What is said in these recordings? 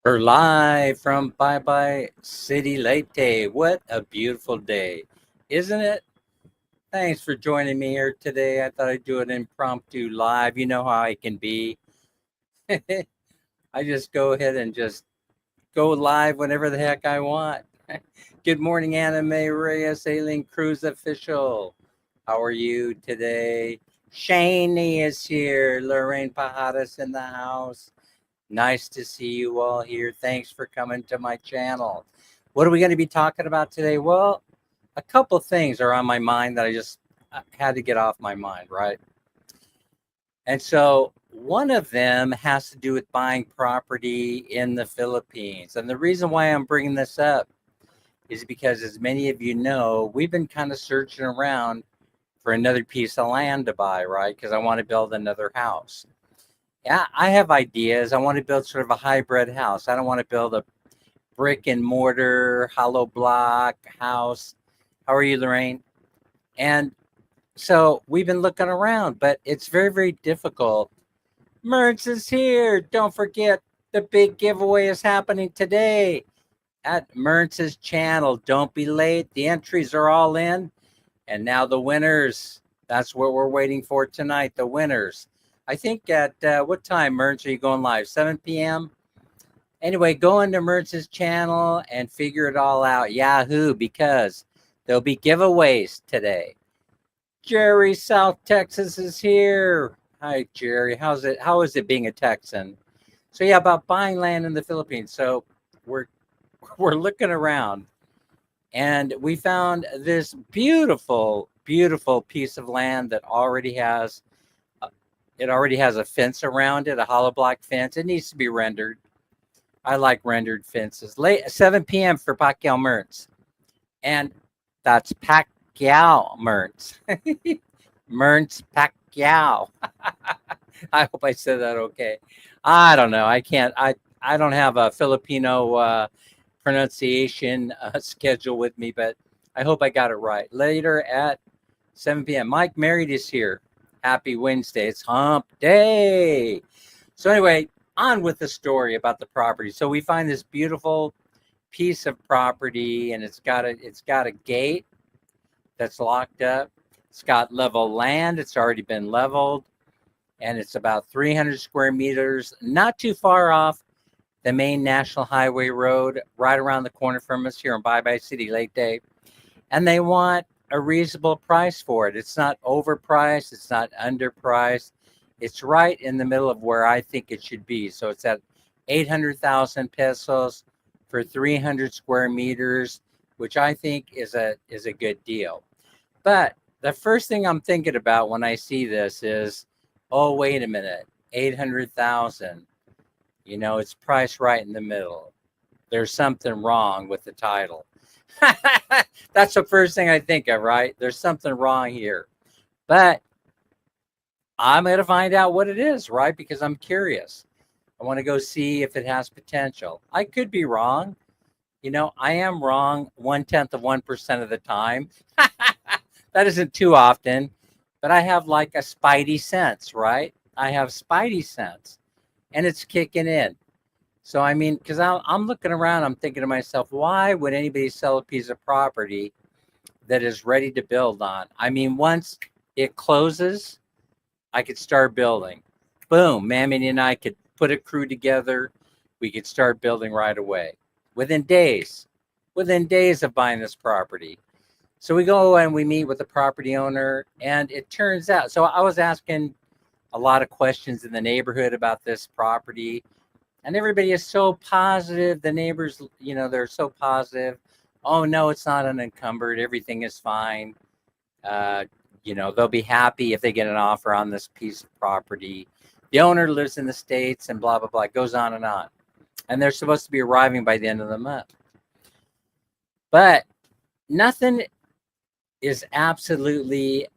We're live from Bye Bye City Leyte. What a beautiful day, isn't it? Thanks for joining me here today. I thought I'd do an impromptu live. You know how I can be. I just go ahead and just go live whenever the heck I want. Good morning, Anna Mae Reyes, Aileen Cruz official. How are you today? Shaney is here. Lorraine Pajadas in the house. Nice to see you all here. Thanks for coming to my channel. What are we going to be talking about today? Well, a couple things are on my mind that I just had to get off my mind, right? And so one of them has to do with buying property in the Philippines. And the reason why I'm bringing this up is because, as many of you know, we've been kind of searching around for another piece of land to buy, right? Because I want to build another house. Yeah, I have ideas. I want to build sort of a hybrid house. I don't want to build a brick and mortar, hollow block house. How are you, Lorraine? And so we've been looking around, but it's very, very difficult. Mertz is here. Don't forget, the big giveaway is happening today at Mertz's channel. Don't be late. The entries are all in. And now the winners. That's what we're waiting for tonight, the winners. I think at what time, Mertz, are you going live? 7 p.m.? Anyway, go into Mertz's channel and figure it all out. Yahoo, because there'll be giveaways today. Jerry, South Texas is here. Hi, Jerry. How is it being a Texan? So yeah, about buying land in the Philippines. So we're looking around, and we found this beautiful, beautiful piece of land that already has a fence around it, a hollow block fence. It needs to be rendered. I like rendered fences. Late 7 p.m. for Pacquiao Mertz. And that's Pacquiao Mertz. Mertz Pacquiao. I hope I said that okay. I don't know. I can't. I don't have a Filipino pronunciation schedule with me, but I hope I got it right. Later at 7 p.m. Mike Married is here. Happy Wednesday. It's hump day. So anyway, on with the story about the property. So we find this beautiful piece of property, and it's got a gate that's locked up. It's got level land. It's already been leveled, and it's about 300 square meters, not too far off the main National Highway road, right around the corner from us here in Bye Bye City Leyte. And they want a reasonable price for it. It's not overpriced. It's not underpriced. It's right in the middle of where I think it should be. So it's at 800,000 pesos for 300 square meters, which I think is a good deal. But the first thing I'm thinking about when I see this is, oh, wait a minute, 800,000. You know, it's priced right in the middle. There's something wrong with the title. That's the first thing I think of, right? There's something wrong here. But I'm going to find out what it is, right? Because I'm curious. I want to go see if it has potential. I could be wrong. You know, I am wrong 0.1% of the time. That isn't too often, but I have like a spidey sense, right? I have spidey sense, and it's kicking in. So, I mean, because I'm looking around, I'm thinking to myself, why would anybody sell a piece of property that is ready to build on? I mean, once it closes, I could start building. Boom, Mammy and I could put a crew together. We could start building right away within days of buying this property. So we go and we meet with the property owner, and it turns out, so I was asking a lot of questions in the neighborhood about this property, and everybody is so positive. The neighbors, you know, they're so positive. Oh, no, it's not unencumbered. Everything is fine. You know, they'll be happy if they get an offer on this piece of property. The owner lives in the States and blah, blah, blah. It goes on. And they're supposed to be arriving by the end of the month. But nothing is absolutely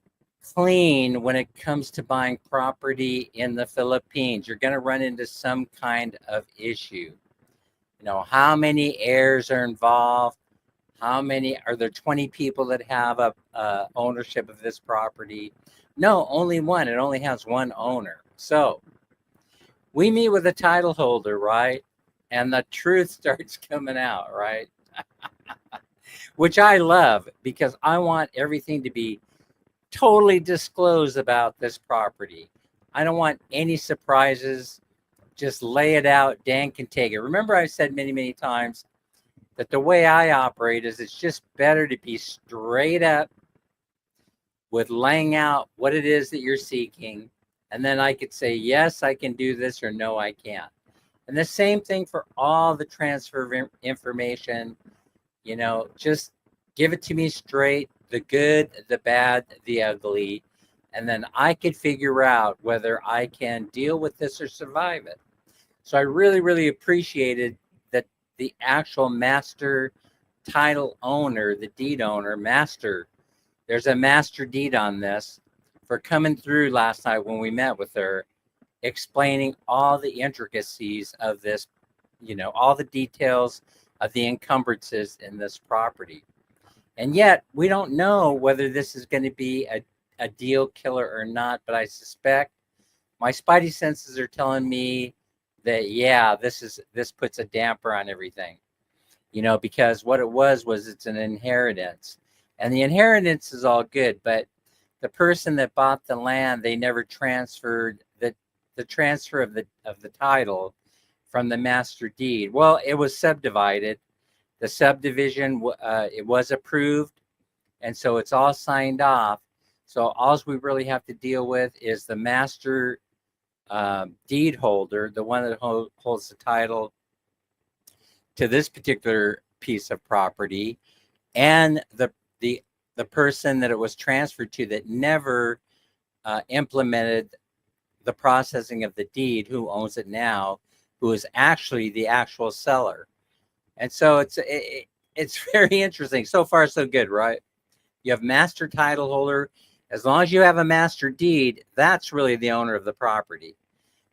clean when it comes to buying property in the Philippines. You're going to run into some kind of issue. You know, how many heirs are involved? How many are there? 20 people that have a ownership of this property? No, only one. It only has one owner. So we meet with the title holder, right? and the truth starts coming out, right? Which I love because I want everything to be totally disclosed about this property. I don't want any surprises. Just lay it out. Dan can take it. Remember, I said many, many times that the way I operate is it's just better to be straight up with laying out what it is that you're seeking. And then I could say, yes, I can do this, or no, I can't. And the same thing for all the transfer of information. Just give it to me straight, the good, the bad, the ugly. And then I could figure out whether I can deal with this or survive it. So I really, really appreciated that the actual master title owner, the deed owner, master, there's a master deed on this, for coming through last night when we met with her, explaining all the intricacies of this, all the details of the encumbrances in this property. And yet we don't know whether this is going to be a deal killer or not, but I suspect my spidey senses are telling me that, yeah, this puts a damper on everything, because what it was it's an inheritance, and the inheritance is all good, but the person that bought the land, they never transferred the transfer of the title from the master deed. Well, it was subdivided. The subdivision, it was approved, and so it's all signed off. So all we really have to deal with is the master deed holder, the one that holds the title to this particular piece of property, and the person that it was transferred to that never implemented the processing of the deed, who owns it now, who is actually the actual seller. And so it's very interesting. So far, so good, right? You have master title holder. As long as you have a master deed, that's really the owner of the property,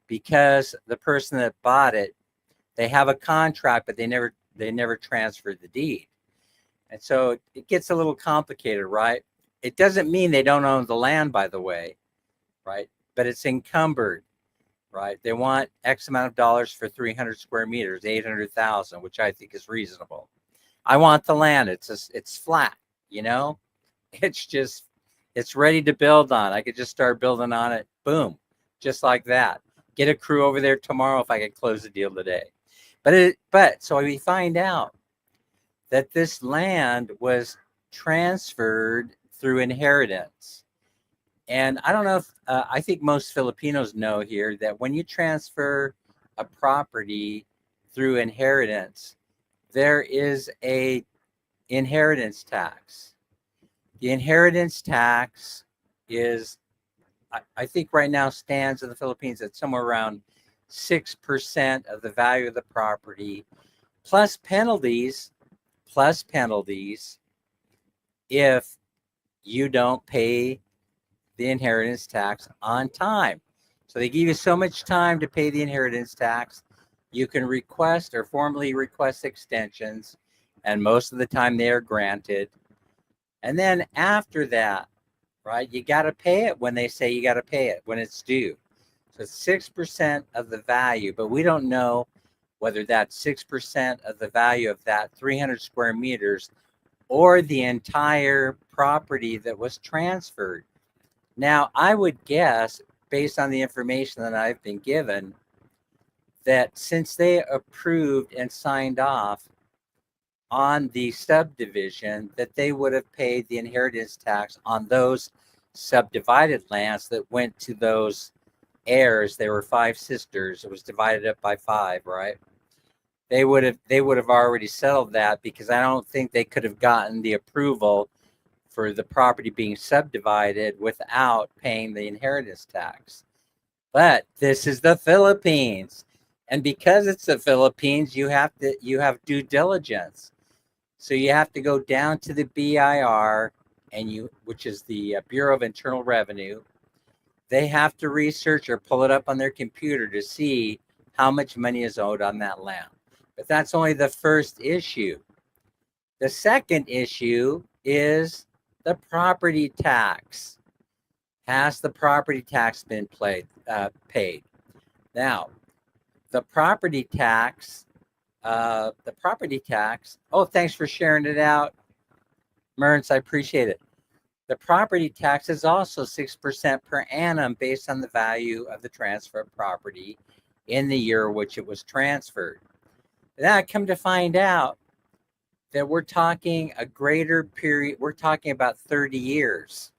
because the person that bought it, they have a contract, but they never transferred the deed. And so it gets a little complicated, right? It doesn't mean they don't own the land, by the way, right? But it's encumbered, right? They want X amount of dollars for 300 square meters, 800,000, which I think is reasonable. I want the land. It's flat, it's ready to build on. I could just start building on it. Boom. Just like that. Get a crew over there tomorrow if I could close the deal today. But so we find out that this land was transferred through inheritance. And I don't know if, I think most Filipinos know here that when you transfer a property through inheritance, there is a inheritance tax. The inheritance tax is, I think right now stands in the Philippines at somewhere around 6% of the value of the property, plus penalties if you don't pay the inheritance tax on time. So they give you so much time to pay the inheritance tax. You can request or formally request extensions, and most of the time they are granted. And then after that, right, you got to pay it when they say you got to pay it, when it's due. So it's 6% of the value, but we don't know whether that's 6% of the value of that 300 square meters or the entire property that was transferred. Now, I would guess, based on the information that I've been given, that since they approved and signed off on the subdivision, that they would have paid the inheritance tax on those subdivided lands that went to those heirs. There were 5 sisters. It was divided up by 5, right? They would have already settled that, because I don't think they could have gotten the approval for the property being subdivided without paying the inheritance tax. But this is the Philippines, and because it's the Philippines, you have due diligence. So you have to go down to the BIR, which is the Bureau of Internal Revenue. They have to research or pull it up on their computer to see how much money is owed on that land. But that's only the first issue. The second issue is the property tax. Has the property tax been paid? Now, the property tax the property tax. Oh, thanks for sharing it out, Mernz. I appreciate it. The property tax is also 6% per annum based on the value of the transfer of property in the year which it was transferred. Then I come to find out that we're talking a greater period. We're talking about 30 years.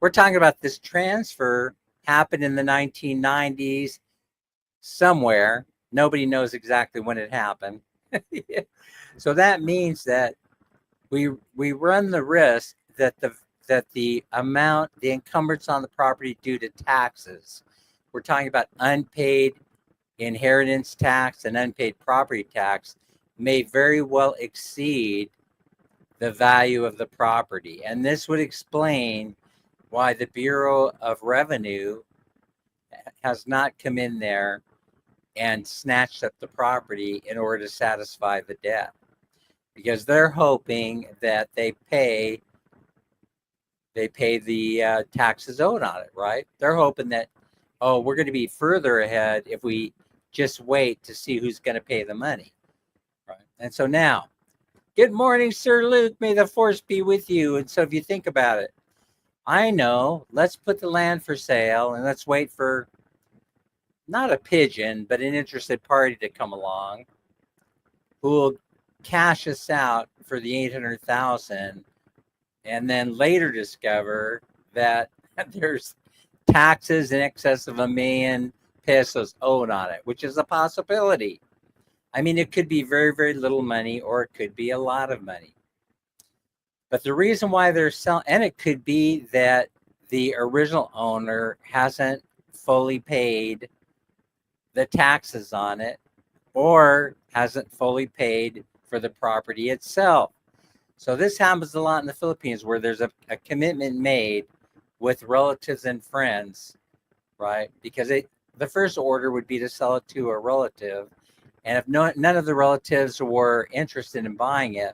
We're talking about this transfer happened in the 1990s somewhere. Nobody knows exactly when it happened. So that means that we run the risk that the amount, the encumbrance on the property due to taxes, we're talking about unpaid inheritance tax and unpaid property tax, may very well exceed the value of the property. And this would explain why the Bureau of Revenue has not come in there and snatched up the property in order to satisfy the debt, because they're hoping that they pay the taxes owed on it, right? They're hoping that, oh, we're going to be further ahead if we just wait to see who's going to pay the money, right? And so now, good morning, Sir Luke. May the force be with you. And so if you think about it, I know, let's put the land for sale and let's wait for not a pigeon, but an interested party to come along who will cash us out for the 800,000, and then later discover that there's taxes in excess of $1 million pesos owed on it, which is a possibility. I mean, it could be very, very little money, or it could be a lot of money. But the reason why they're selling, and it could be that the original owner hasn't fully paid the taxes on it, or hasn't fully paid for the property itself. So this happens a lot in the Philippines, where there's a commitment made with relatives and friends, right? Because the first order would be to sell it to a relative. And if none of the relatives were interested in buying it,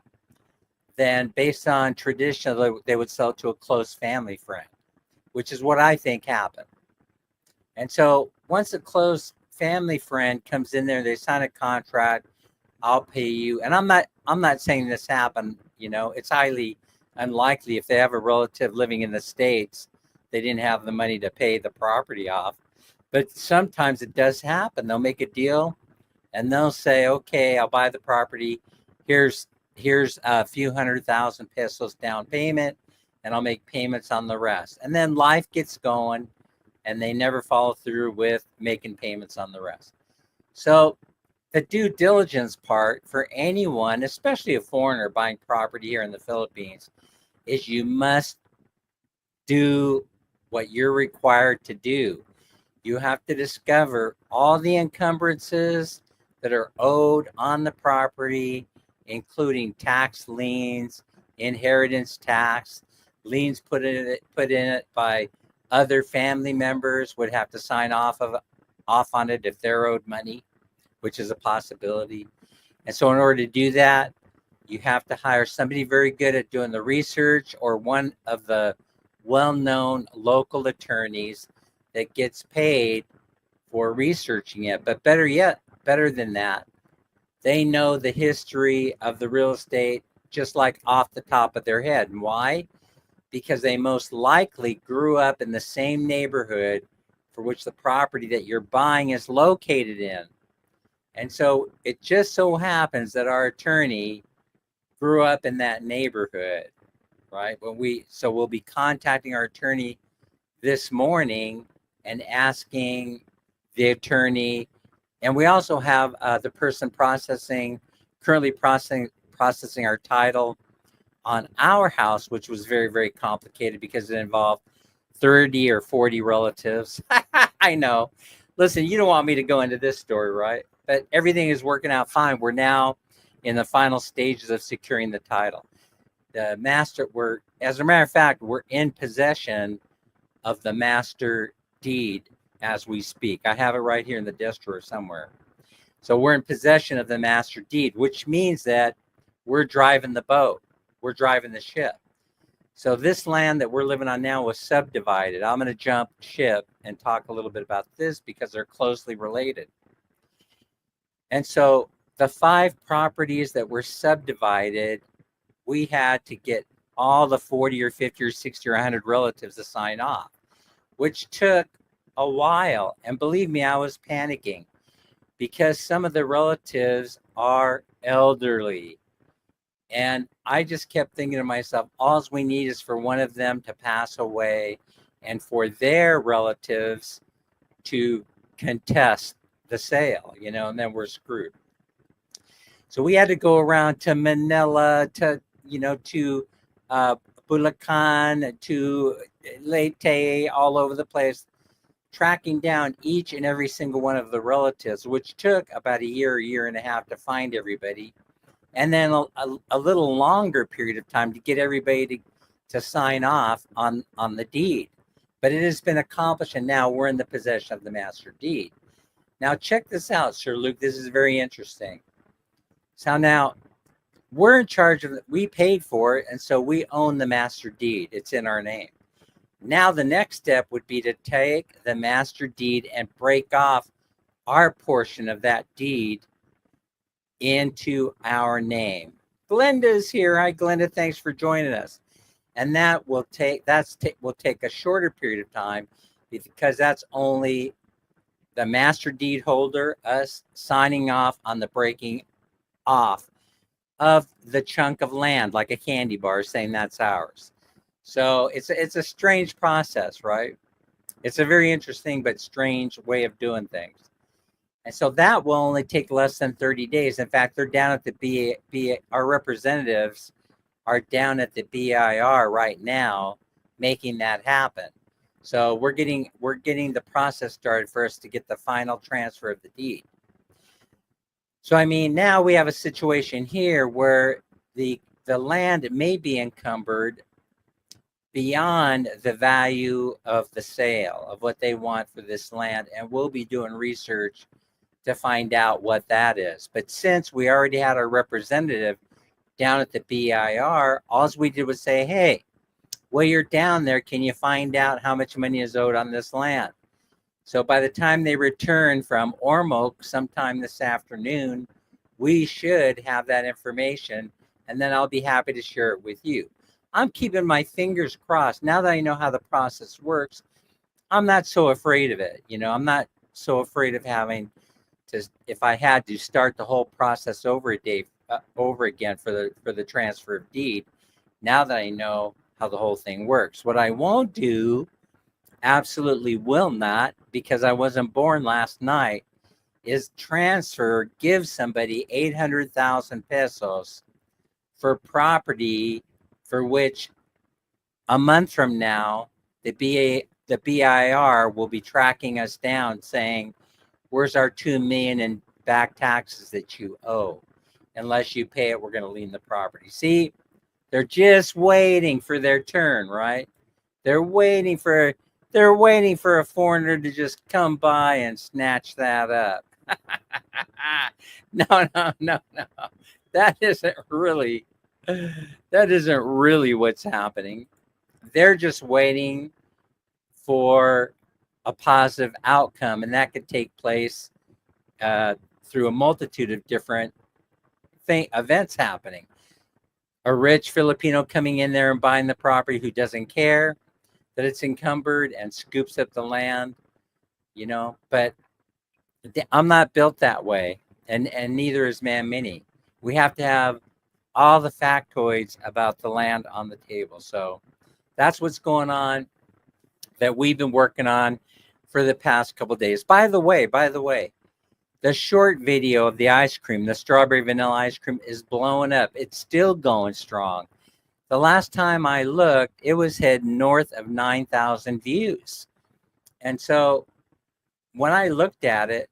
then based on tradition, they would sell it to a close family friend, which is what I think happened. And so once a close family friend comes in there, they sign a contract, I'll pay you. And I'm not saying this happened, it's highly unlikely. If they have a relative living in the States, they didn't have the money to pay the property off. But sometimes it does happen. They'll make a deal and they'll say, okay, I'll buy the property. Here's a few 100,000 pesos down payment, and I'll make payments on the rest. And then life gets going and they never follow through with making payments on the rest. So the due diligence part for anyone, especially a foreigner buying property here in the Philippines, is you must do what you're required to do. You have to discover all the encumbrances that are owed on the property, including tax liens, inheritance tax, liens put in it by other family members would have to sign off on it if they're owed money, which is a possibility. And so in order to do that, you have to hire somebody very good at doing the research, or one of the well-known local attorneys that gets paid for researching it. But better than that, they know the history of the real estate just like off the top of their head. And why? Because they most likely grew up in the same neighborhood for which the property that you're buying is located in. And so it just so happens that our attorney grew up in that neighborhood, right? So we'll be contacting our attorney this morning and asking the attorney. And we also have the person currently processing our title on our house, which was very, very complicated because it involved 30 or 40 relatives. I know. Listen, you don't want me to go into this story, right? But everything is working out fine. We're now in the final stages of securing the title. The master, as a matter of fact, we're in possession of the master deed as we speak. I have it right here in the desk drawer somewhere. So we're in possession of the master deed, which means that we're driving the boat. We're driving the ship. So this land that we're living on now was subdivided. I'm going to jump ship and talk a little bit about this because they're closely related. And so the 5 properties that were subdivided, we had to get all the 40 or 50 or 60 or 100 relatives to sign off, which took a while. And believe me, I was panicking because some of the relatives are elderly. And I just kept thinking to myself, all we need is for one of them to pass away and for their relatives to contest the sale, and then we're screwed. So we had to go around to Manila, to Bulacan, to Leyte, all over the place, tracking down each and every single one of the relatives, which took about a year and a half to find everybody. And then a little longer period of time to get everybody to sign off on the deed. But it has been accomplished, and now we're in the possession of the master deed. Now check this out, Sir Luke. This is very interesting. So now we're in charge of it. We paid for it, and so we own the master deed. It's in our name. Now the next step would be to take the master deed and break off our portion of that deed into our name. Glenda's here. Hi, Glenda. Thanks for joining us. And that will take a shorter period of time because that's only the master deed holder, us signing off on the breaking off of the chunk of land, like a candy bar, saying that's ours. So it's a strange process, right? It's a very interesting but strange way of doing things. And so that will only take less than 30 days. In fact, they're down at the our representatives are down at the BIR right now making that happen. So we're getting the process started for us to get the final transfer of the deed. So I mean, now we have a situation here where the land may be encumbered beyond the value of the sale of what they want for this land, and we'll be doing research to find out what that is. But since we already had our representative down at the BIR, all we did was say, hey, while you're down there, can you find out how much money is owed on this land? So by the time they return from Ormoc sometime this afternoon, we should have that information, and then I'll be happy to share it with you. I'm keeping my fingers crossed. Now that I know how the process works, I'm not so afraid of it. I'm not so afraid of having to, if I had to, start the whole process over again for the transfer of deed. Now that I know how the whole thing works, what I won't do, absolutely will not, because I wasn't born last night, is give somebody 800,000 pesos for property for which a month from now the BIR will be tracking us down saying, where's our $2 million in back taxes that you owe? Unless you pay it, we're going to lien the property. See, they're just waiting for their turn, right? They're waiting for a foreigner to just come by and snatch that up. No. That isn't really what's happening. They're just waiting for a positive outcome, and that could take place through a multitude of different events happening. A rich Filipino coming in there and buying the property who doesn't care that it's encumbered and scoops up the land, but I'm not built that way, and neither is Man Mini. We have to have all the factoids about the land on the table. So that's what's going on, that we've been working on for the past couple of days. By the way, the short video of the ice cream, the strawberry vanilla ice cream, is blowing up. It's still going strong. The last time I looked, it was heading north of 9,000 views. And so when I looked at it,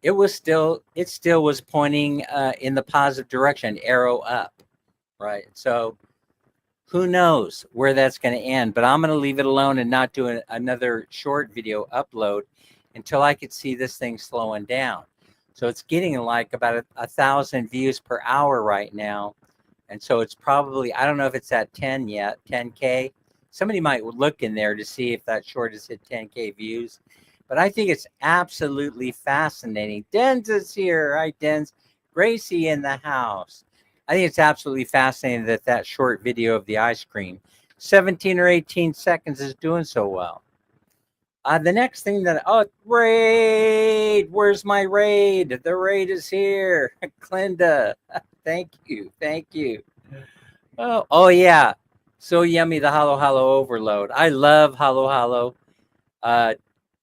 it still was pointing in the positive direction, arrow up, right? So who knows where that's going to end, but I'm going to leave it alone and not do another short video upload until I could see this thing slowing down. So it's getting like about 1,000 views per hour right now. And so it's probably, I don't know if it's at 10 yet, 10K. Somebody might look in there to see if that short has hit 10K views. But I think it's absolutely fascinating. Dens is here. Hi, Dens. Gracie in the house. I think it's absolutely fascinating that that short video of the ice cream, 17 or 18 seconds, is doing so well. The next thing that, oh, raid, where's my raid? The raid is here. Clinda, thank you, thank you. Oh yeah, so yummy, the Halo Halo overload. I love Halo Halo. Uh,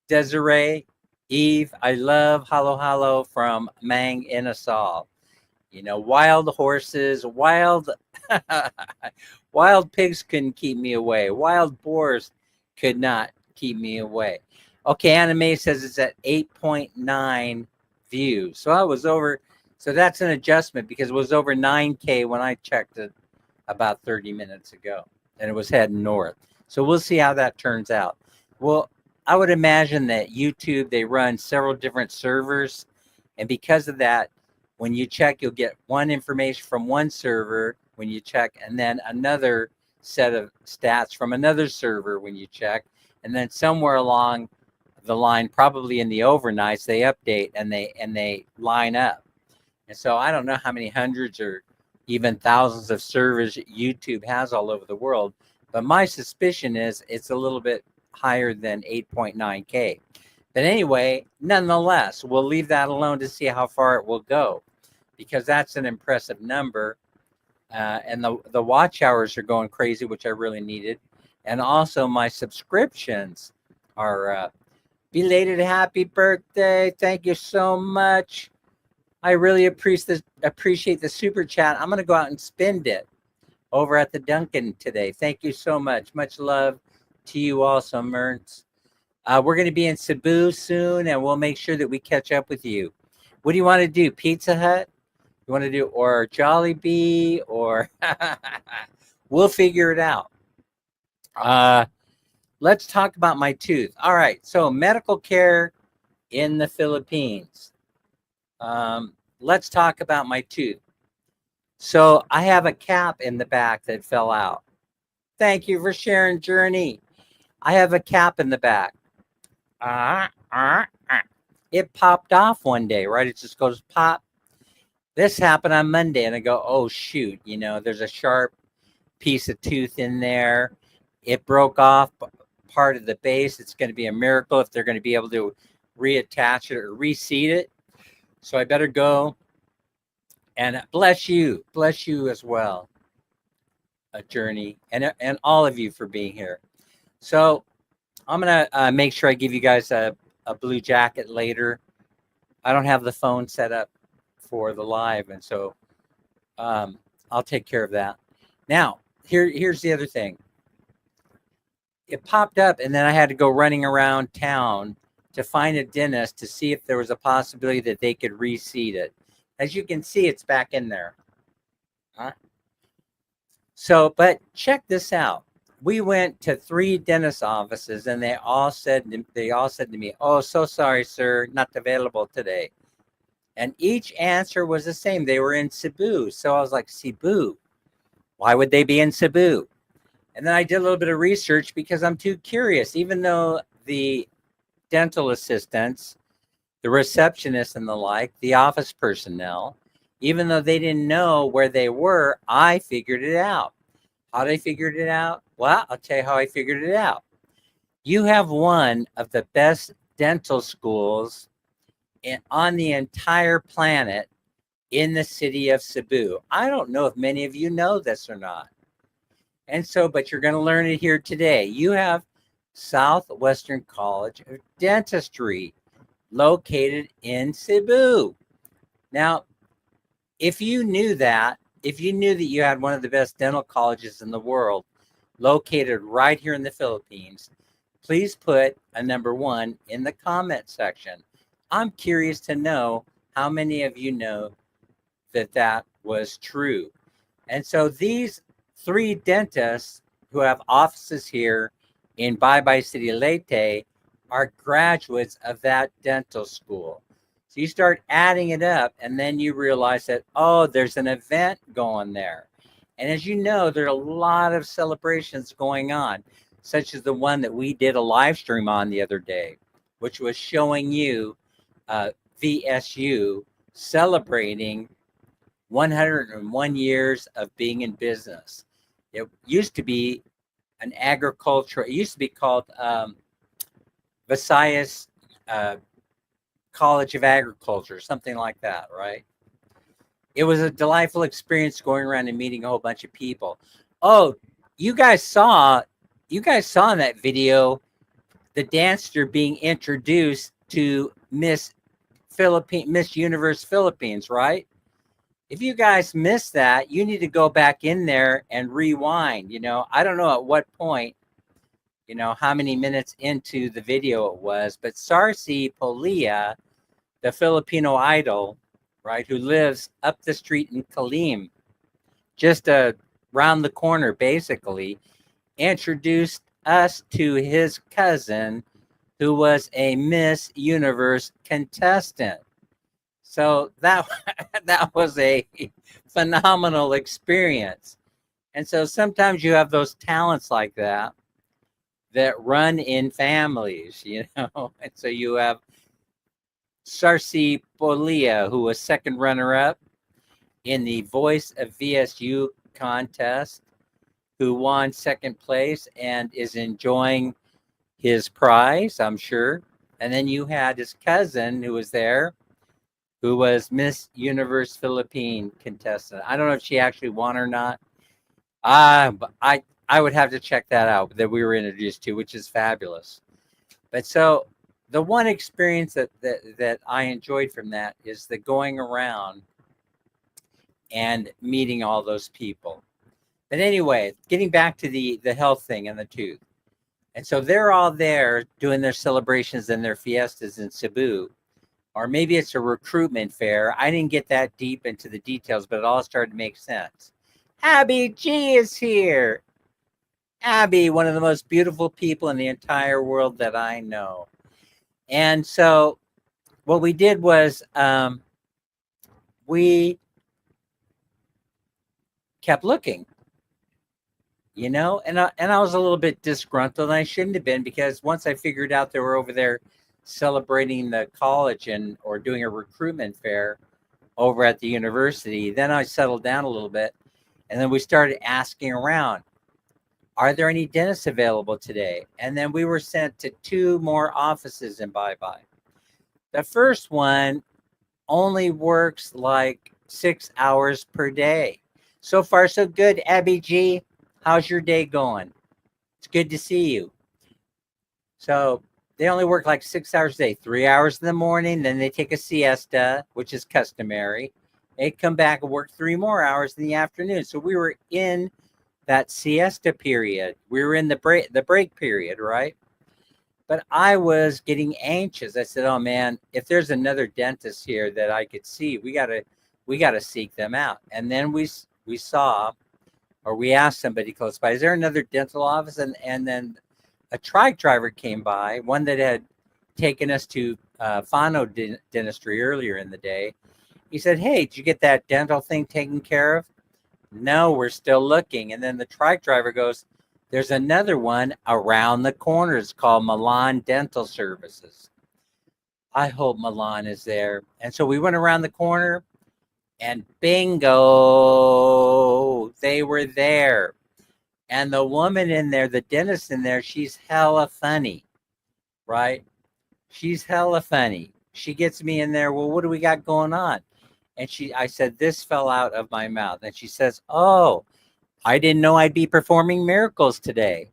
Desiree, Eve, I love Halo Halo from Mang Inasal. You know, wild horses, wild pigs couldn't keep me away. Wild boars could not keep me away. Okay, Anime says it's at 8.9 views. So I was over, so that's an adjustment because it was over 9K when I checked it about 30 minutes ago and it was heading north. So we'll see how that turns out. Well, I would imagine that YouTube, they run several different servers. And because of that, when you check, you'll get one information from one server when you check, and then another set of stats from another server when you check. And then somewhere along the line, probably in the overnights, they update and they line up. And so I don't know how many hundreds or even thousands of servers YouTube has all over the world, but my suspicion is it's a little bit higher than 8.9K. But anyway, nonetheless, we'll leave that alone to see how far it will go, because that's an impressive number. And the watch hours are going crazy, which I really needed. And also my subscriptions are belated happy birthday. Thank you so much. I really appreciate the super chat. I'm going to go out and spend it over at the Dunkin' today. Thank you so much. Much love to you also, Mertz. We're going to be in Cebu soon, and we'll make sure that we catch up with you. What do you want to do? Pizza Hut? You want to do, or Jollibee, or we'll figure it out. Let's talk about my tooth. All right. So medical care in the Philippines. Let's talk about my tooth. So I have a cap in the back that fell out. Thank you for sharing, Journey. I have a cap in the back. It popped off one day, right? It just goes pop. This happened on Monday, and I go, oh, shoot. You know, there's a sharp piece of tooth in there. It broke off part of the base. It's going to be a miracle if they're going to be able to reattach it or reseat it. So I better go. And bless you as well, Journey, and all of you for being here. So I'm going to make sure I give you guys a blue jacket later. I don't have the phone set up for the live, and so I'll take care of that. Now, here's the other thing. It popped up, and then I had to go running around town to find a dentist to see if there was a possibility that they could reseat it. As you can see, it's back in there. So, but check this out. We went to 3 dentist offices, and they all said to me, "Oh, so sorry, sir, not available today." And each answer was the same. They were in Cebu. So I was like, Cebu? Why would they be in Cebu? And then I did a little bit of research because I'm too curious. Even though the dental assistants, the receptionists and the like, the office personnel, even though they didn't know where they were, I figured it out. How did I figure it out? Well, I'll tell you how I figured it out. You have one of the best dental schools on the entire planet in the city of Cebu. I don't know if many of you know this or not. And so, but you're going to learn it here today. You have Southwestern College of Dentistry located in Cebu. Now, if you knew that you had one of the best dental colleges in the world located right here in the Philippines, please put a number 1 in the comment section. I'm curious to know how many of you know that was true. And so these 3 dentists who have offices here in Bye City Leyte are graduates of that dental school. So you start adding it up, and then you realize that, oh, there's an event going there. And as you know, there are a lot of celebrations going on, such as the one that we did a live stream on the other day. which was showing you VSU celebrating 101 years of being in business. It used to be an agricultural, it used to be called Visayas College of Agriculture, something like that, right? It was a delightful experience going around and meeting a whole bunch of people. Oh, you guys saw in that video the dancer being introduced to Miss Universe Philippines, right? If you guys missed that, you need to go back in there and rewind. I don't know at what point, how many minutes into the video it was, but Sarsi Polia, the Filipino idol, right, who lives up the street in Kalim, just around the corner, basically, introduced us to his cousin, who was a Miss Universe contestant. So that was a phenomenal experience. And so sometimes you have those talents like that run in families, And so you have Sarsi Polia, who was second runner-up in the Voice of VSU contest, who won second place and is enjoying his prize, I'm sure. And then you had his cousin who was there, who was Miss Universe Philippine contestant. I don't know if she actually won or not. I would have to check that out, that we were introduced to, which is fabulous. But so the one experience that I enjoyed from that is the going around and meeting all those people. But anyway, getting back to the health thing and the tooth. And so they're all there doing their celebrations and their fiestas in Cebu. Or maybe it's a recruitment fair. I didn't get that deep into the details, but it all started to make sense. Abby G is here. Abby, one of the most beautiful people in the entire world that I know. And so what we did was we kept looking, and I was a little bit disgruntled, and I shouldn't have been, because once I figured out they were over there celebrating the college or doing a recruitment fair over at the university, then I settled down a little bit, and then we started asking around, are there any dentists available today? And then we were sent to 2 more offices in Bye Bye. The first one only works like 6 hours per day. So far, so good. Abby G, how's your day going? It's good to see you. So they only work like 6 hours a day, 3 hours in the morning, then they take a siesta, which is customary. They come back and work 3 more hours in the afternoon. So we were in that siesta period. We were in the break period, right? But I was getting anxious. I said, "Oh man, if there's another dentist here that I could see, we gotta seek them out." And then we saw, or we asked somebody close by, "Is there another dental office?" And then a trike driver came by, one that had taken us to Fano Dentistry earlier in the day. He said, "Hey, did you get that dental thing taken care of?" "No, we're still looking." And then the trike driver goes, "There's another one around the corner. It's called Milan Dental Services." I hope Milan is there. And so we went around the corner, and bingo, they were there. And the woman in there, the dentist in there, she's hella funny, right? She's hella funny. She gets me in there. "Well, what do we got going on?" And I said, "This fell out of my mouth." And she says, "Oh, I didn't know I'd be performing miracles today."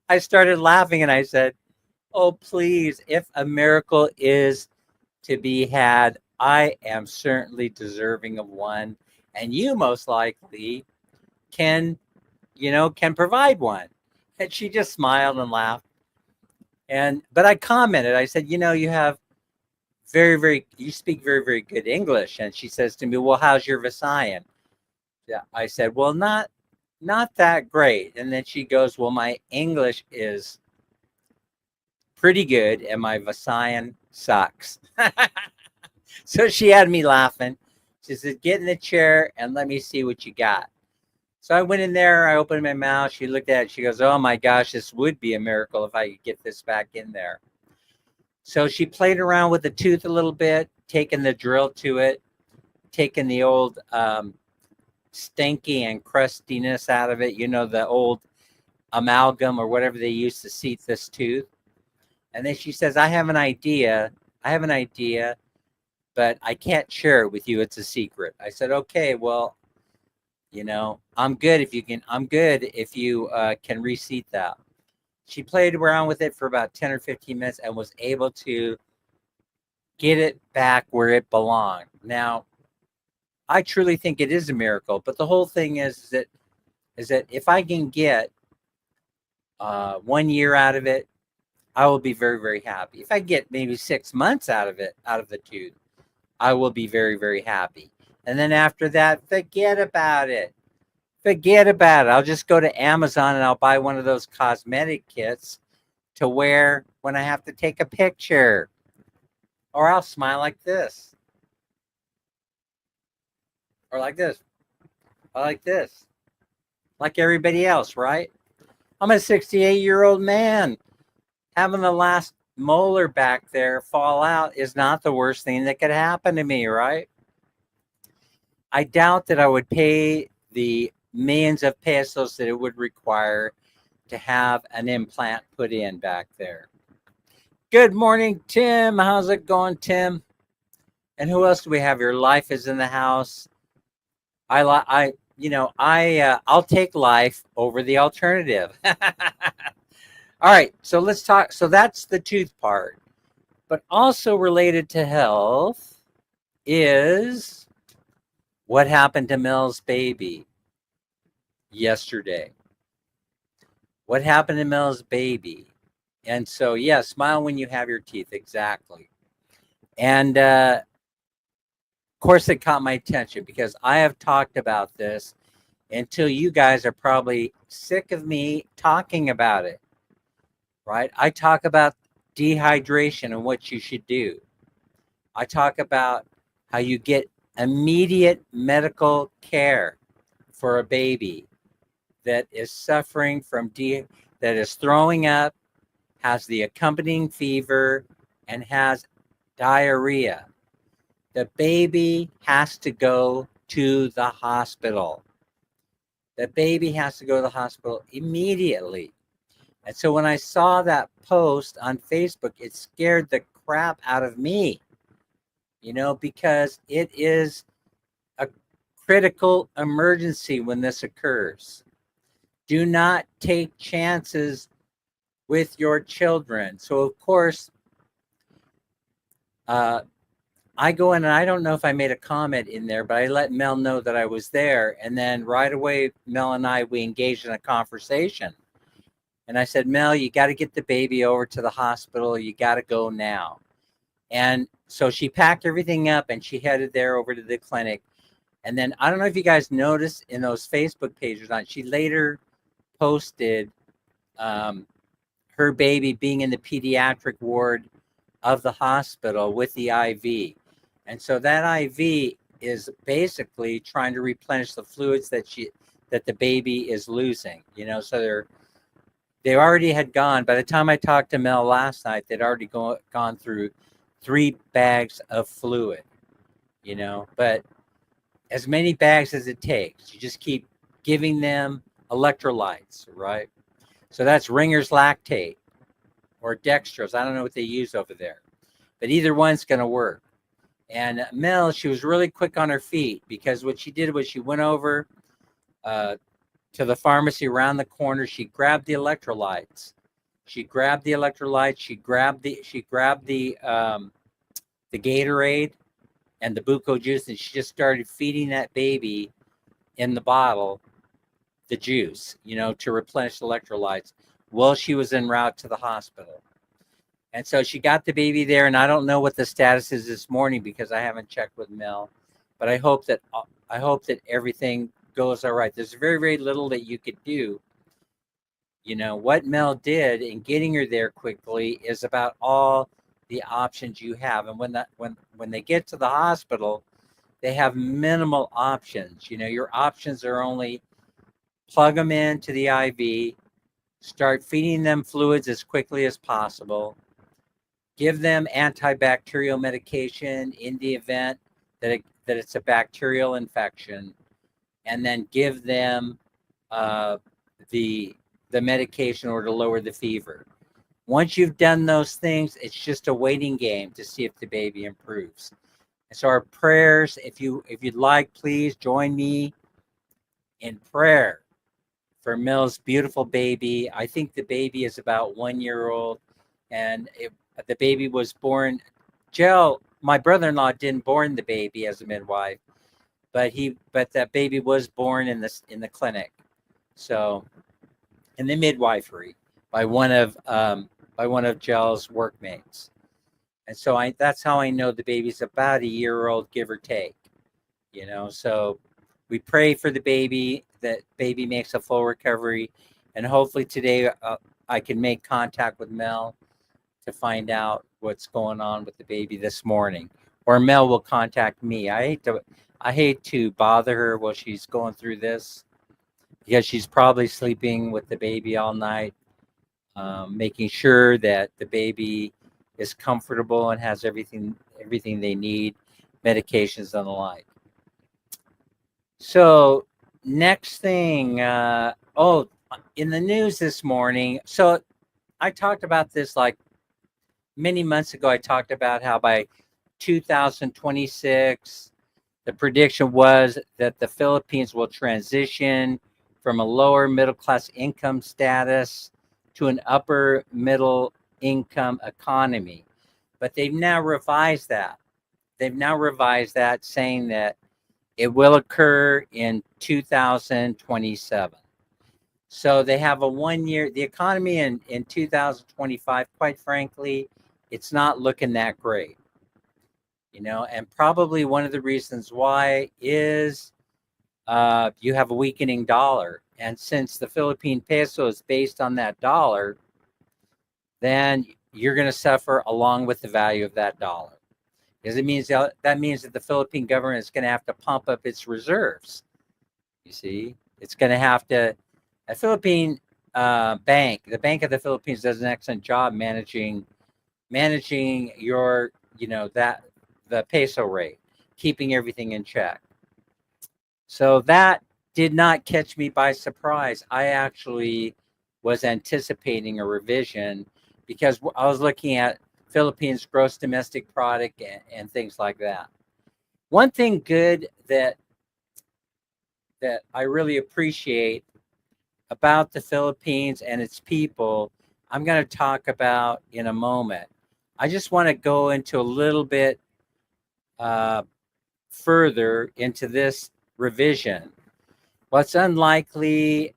I started laughing and I said, "Oh, please, if a miracle is to be had, I am certainly deserving of one. And you most likely can provide one." And she just smiled and laughed. But I commented, I said, "You have you speak very, very good English." And she says to me, "Well, how's your Visayan?" Yeah, I said, "Well, not that great." And then she goes, "Well, my English is pretty good and my Visayan sucks." So she had me laughing. She said, "Get in the chair and let me see what you got." So I went in there, I opened my mouth, she looked at it, she goes, "Oh my gosh, this would be a miracle if I could get this back in there." So she played around with the tooth a little bit, taking the drill to it, taking the old stinky and crustiness out of it, the old amalgam or whatever they used to seat this tooth. And then she says, I have an idea, but I can't share it with you. It's a secret. I said, okay, well, I'm good if you can reseat that. She played around with it for about 10 or 15 minutes and was able to get it back where it belonged. Now, I truly think it is a miracle, but the whole thing is that if I can get 1 year out of it, I will be very, very happy. If I get maybe 6 months out of the tooth, I will be very, very happy. And then after that, forget about it. I'll just go to Amazon and I'll buy one of those cosmetic kits to wear when I have to take a picture. Or I'll smile like this. Or like this. Or like this. Like everybody else, right? I'm a 68-year-old man. Having the last molar back there fall out is not the worst thing that could happen to me, right? I doubt that I would pay the millions of pesos that it would require to have an implant put in back there. Good morning, Tim. How's it going, Tim? And who else do we have here? Life is in the house. I'll take life over the alternative. All right, so let's talk. So that's the tooth part. But also related to health is what happened to Mel's baby yesterday. What happened to Mel's baby? And so, yeah, smile when you have your teeth. Exactly. And of course, it caught my attention because I have talked about this until you guys are probably sick of me talking about it. Right? I talk about dehydration and what you should do. I talk about how you get immediate medical care for a baby that is suffering from that is throwing up, has the accompanying fever, and has diarrhea. The baby has to go to the hospital. The baby has to go to the hospital immediately. And so when I saw that post on Facebook, it scared the crap out of me, because it is a critical emergency when this occurs. Do not take chances with your children. So, of course, I go in and I don't know if I made a comment in there, but I let Mel know that I was there. And then right away, Mel and we engaged in a conversation. And I said, Mel, you got to get the baby over to the hospital. You got to go now. And so she packed everything up and she headed there over to the clinic. And then I don't know if you guys noticed in those Facebook pages, she later posted her baby being in the pediatric ward of the hospital with the IV. And so that IV is basically trying to replenish the fluids that the baby is losing, so they already had gone. By the time I talked to Mel last night, they'd already gone through 3 bags of fluid, but as many bags as it takes. You just keep giving them electrolytes, right? So that's Ringer's lactate or dextrose. I don't know what they use over there, but either one's going to work. And Mel, she was really quick on her feet because what she did was she went over to the pharmacy around the corner. She grabbed the electrolytes. She grabbed the Gatorade and the Buco juice, and she just started feeding that baby in the bottle the juice, to replenish electrolytes while she was en route to the hospital. And so she got the baby there, and I don't know what the status is this morning because I haven't checked with Mel, but I hope that everything goes all right. There's very, very little that you could do. What Mel did in getting her there quickly is about all the options you have. And when they get to the hospital, they have minimal options. Your options are only plug them into the IV, start feeding them fluids as quickly as possible, give them antibacterial medication in the event that it's a bacterial infection, and then give them uh, the medication or to lower the fever. Once you've done those things, it's just a waiting game to see if the baby improves. And so our prayers, if you'd like, please join me in prayer for Mill's beautiful baby. I think the baby is about 1 year old, and the baby was born. Jill, my brother-in-law, didn't born the baby as a midwife, but that baby was born in the clinic, so in the midwifery by one of Jill's workmates. And so that's how I know the baby's about a year old, give or take. So we pray for the baby, that baby makes a full recovery, and hopefully today I can make contact with Mel to find out what's going on with the baby this morning, or Mel will contact me. I hate to bother her while she's going through this, because she's probably sleeping with the baby all night, making sure that the baby is comfortable and has everything they need, medications and the like. So next thing, in the news this morning, so I talked about this like many months ago. I talked about how by 2026, the prediction was that the Philippines will transition from a lower middle class income status to an upper middle income economy. But they've now revised that. Saying that it will occur in 2027. So they have a 1 year, the economy in 2025, quite frankly, it's not looking that great. And probably one of the reasons why is you have a weakening dollar. And since the Philippine peso is based on that dollar, then you're going to suffer along with the value of that dollar. Because that means that the Philippine government is going to have to pump up its reserves. You see, it's going to have to. A Philippine bank, the Bank of the Philippines, does an excellent job managing your, the peso rate, keeping everything in check. So that did not catch me by surprise. I actually was anticipating a revision because I was looking at Philippines gross domestic product and things like that. One thing good that I really appreciate about the Philippines and its people, I'm going to talk about in a moment. I just want to go into a little bit further into this revision. Well, it's unlikely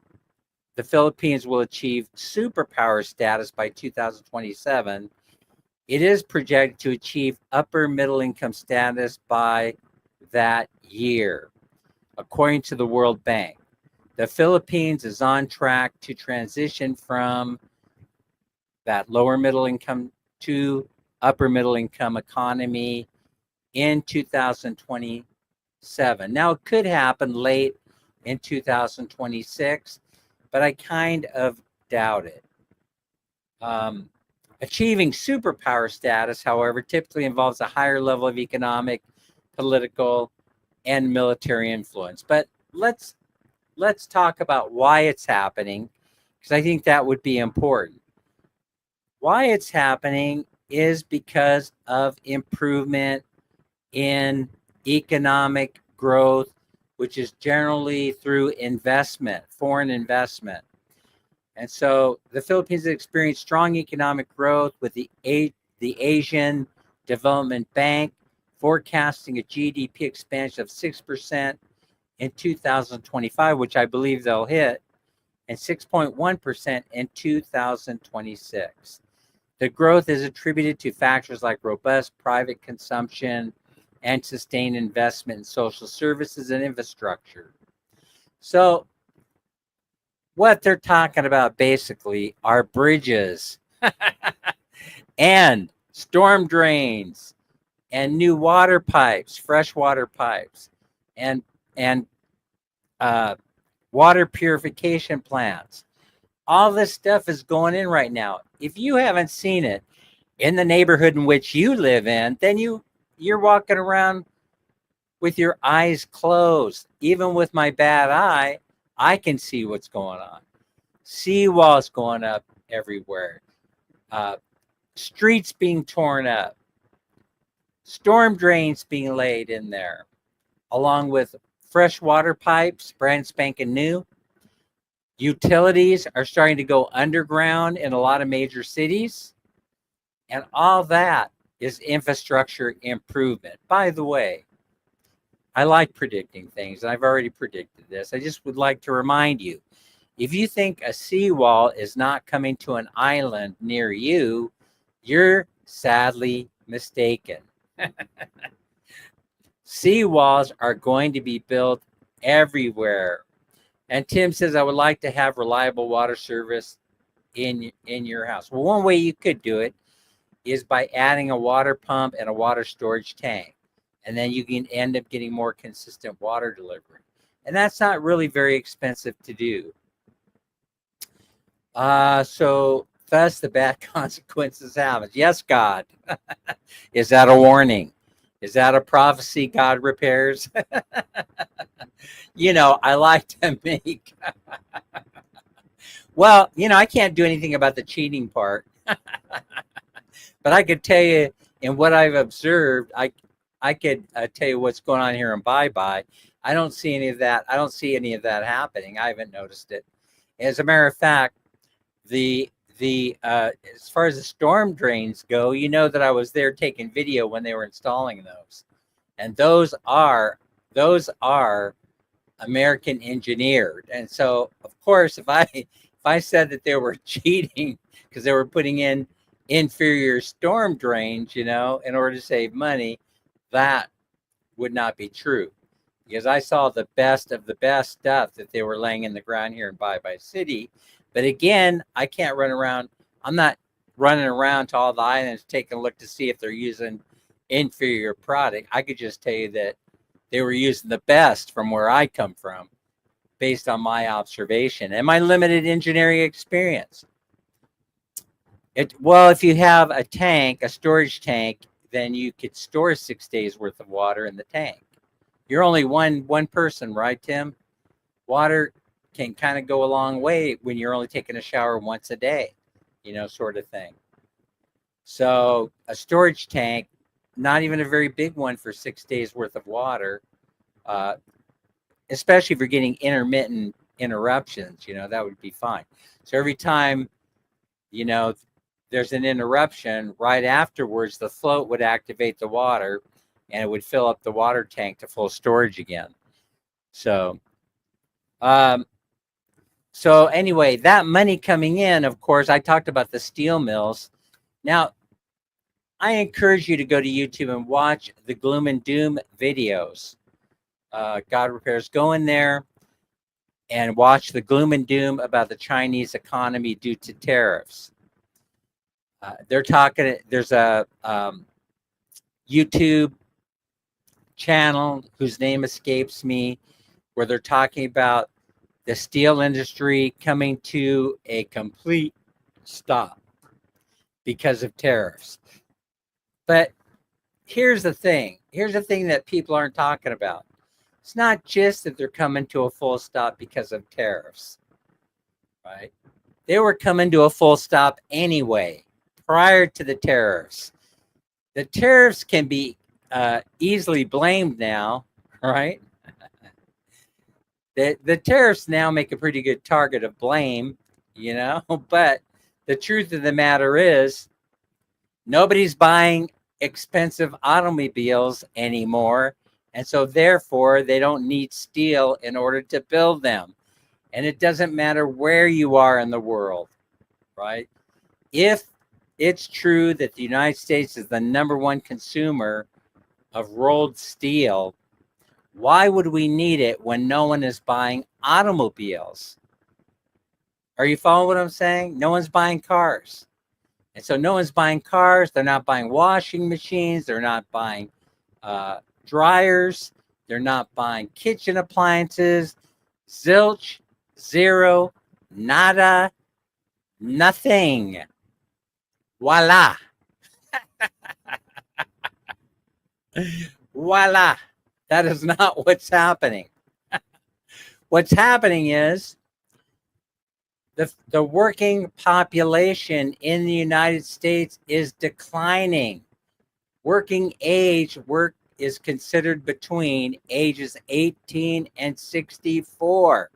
the Philippines will achieve superpower status by 2027. It is projected to achieve upper middle income status by that year, according to the World Bank. The Philippines is on track to transition from that lower middle income to upper middle income economy in 2027. Now, it could happen late in 2026, but I kind of doubt it. Achieving superpower status, however, typically involves a higher level of economic, political, and military influence. But let's talk about why it's happening, because I think that would be important. Why it's happening is because of improvement in economic growth, which is generally through investment, foreign investment. And so the Philippines has experienced strong economic growth, with the Asian Development Bank forecasting a GDP expansion of 6% in 2025, which I believe they'll hit, and 6.1% in 2026. The growth is attributed to factors like robust private consumption and sustained investment in social services and infrastructure. So what they're talking about basically are bridges and storm drains and new water pipes, fresh water pipes, and water purification plants. All this stuff is going in right now. If you haven't seen it, in the neighborhood in which you live in, then you're walking around with your eyes closed. Even with my bad eye, I can see what's going on. Seawalls going up everywhere. Uh, Streets being torn up. Storm drains being laid in there, along with fresh water pipes, brand spanking new. Utilities are starting to go underground in a lot of major cities. And all that is infrastructure improvement. By the way, I like predicting things, and I've already predicted this. I just would like to remind you, if you think a seawall is not coming to an island near you, you're sadly mistaken. Seawalls are going to be built everywhere. And Tim says, I would like to have reliable water service in your house. Well, one way you could do it is by adding a water pump and a water storage tank. And then you can end up getting more consistent water delivery. And that's not really very expensive to do. So thus the bad consequences happen. Yes, God. Is that a warning? Is that a prophecy God repairs? I like to make. Well, I can't do anything about the cheating part. But I could tell you, in what I've observed, I could tell you what's going on here in Bye Bye. I don't see any of that. I don't see any of that happening. I haven't noticed it. As a matter of fact, the as far as the storm drains go, that I was there taking video when they were installing those, and those are American engineered. And so, of course, if I said that they were cheating because they were putting in inferior storm drains, in order to save money, that would not be true, because I saw the best of the best stuff that they were laying in the ground here in Bye Bye City. But again, I can't run around. I'm not running around to all the islands taking a look to see if they're using inferior product. I could just tell you that they were using the best from where I come from, based on my observation and my limited engineering experience. Well, if you have a tank, a storage tank, then you could store 6 days worth of water in the tank. You're only one person, right, Tim? Water can kind of go a long way when you're only taking a shower once a day, sort of thing. So a storage tank, not even a very big one for 6 days worth of water, especially if you're getting intermittent interruptions, that would be fine. So every time, there's an interruption, right afterwards, the float would activate the water and it would fill up the water tank to full storage again. So, anyway, that money coming in, of course, I talked about the steel mills. Now, I encourage you to go to YouTube and watch the gloom and doom videos. God repairs. Go in there and watch the gloom and doom about the Chinese economy due to tariffs. They're talking. There's a YouTube channel whose name escapes me, where they're talking about the steel industry coming to a complete stop because of tariffs. But here's the thing. Here's the thing that people aren't talking about. It's not just that they're coming to a full stop because of tariffs, right? They were coming to a full stop anyway, prior to the tariffs. The tariffs can be easily blamed now, right? The tariffs now make a pretty good target of blame, but the truth of the matter is nobody's buying expensive automobiles anymore. And so therefore, they don't need steel in order to build them. And it doesn't matter where you are in the world, right? If it's true that the United States is the #1 consumer of rolled steel, why would we need it when no one is buying automobiles? Are you following what I'm saying? No one's buying cars. And so no one's buying cars. They're not buying washing machines. They're not buying dryers. They're not buying kitchen appliances. Zilch, zero, nada, nothing. Voila. Voila. That is not what's happening. What's happening is the working population in the United States is declining. Working age work is considered between ages 18 and 64.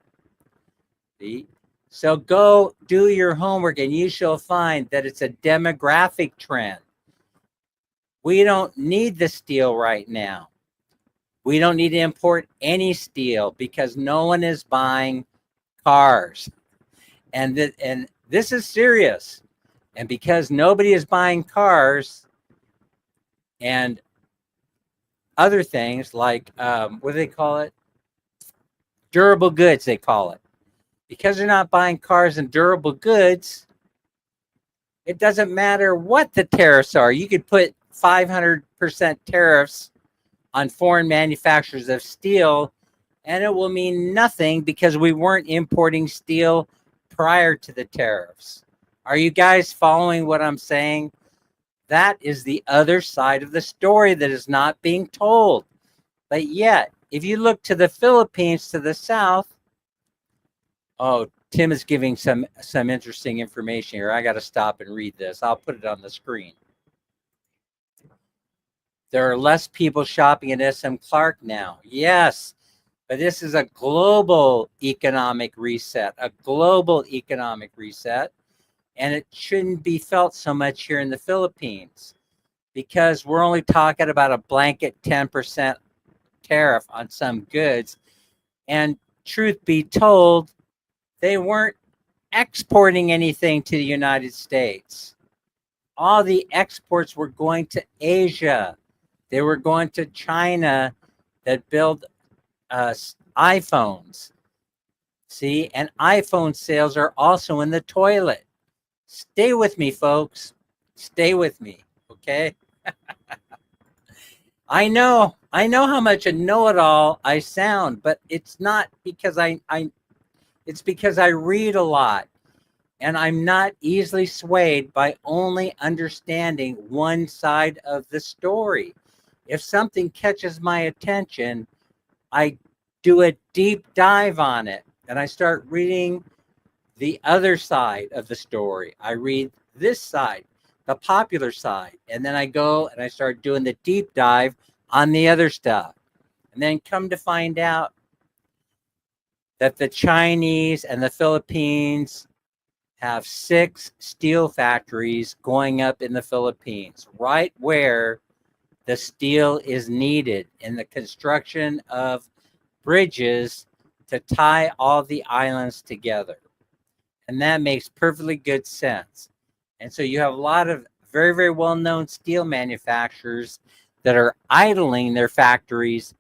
See? So go do your homework and you shall find that it's a demographic trend. We don't need the steel right now. We don't need to import any steel because no one is buying cars. And this is serious. And because nobody is buying cars and other things like, what do they call it? Durable goods, they call it. Because they're not buying cars and durable goods, it doesn't matter what the tariffs are. You could put 500% tariffs on foreign manufacturers of steel, and it will mean nothing because we weren't importing steel prior to the tariffs. Are you guys following what I'm saying? That is the other side of the story that is not being told. But yet, if you look to the Philippines to the south, oh, Tim is giving some interesting information here. I got to stop and read this. I'll put it on the screen. There are less people shopping at SM Clark now. Yes, but this is a global economic reset, and it shouldn't be felt so much here in the Philippines because we're only talking about a blanket 10% tariff on some goods. And truth be told, they weren't exporting anything to the United States. All the exports were going to Asia. They were going to China that build iPhones. See, and iPhone sales are also in the toilet. Stay with me, folks. Stay with me, okay? I know how much a know-it-all I sound, but it's not because it's because I read a lot. And I'm not easily swayed by only understanding one side of the story. If something catches my attention, I do a deep dive on it and I start reading the other side of the story. I read this side, the popular side, and then I go and I start doing the deep dive on the other stuff. And then come to find out that the Chinese and the Philippines have 6 steel factories going up in the Philippines, right where the steel is needed in the construction of bridges to tie all the islands together. And that makes perfectly good sense. And so you have a lot of very, very well-known steel manufacturers that are idling their factories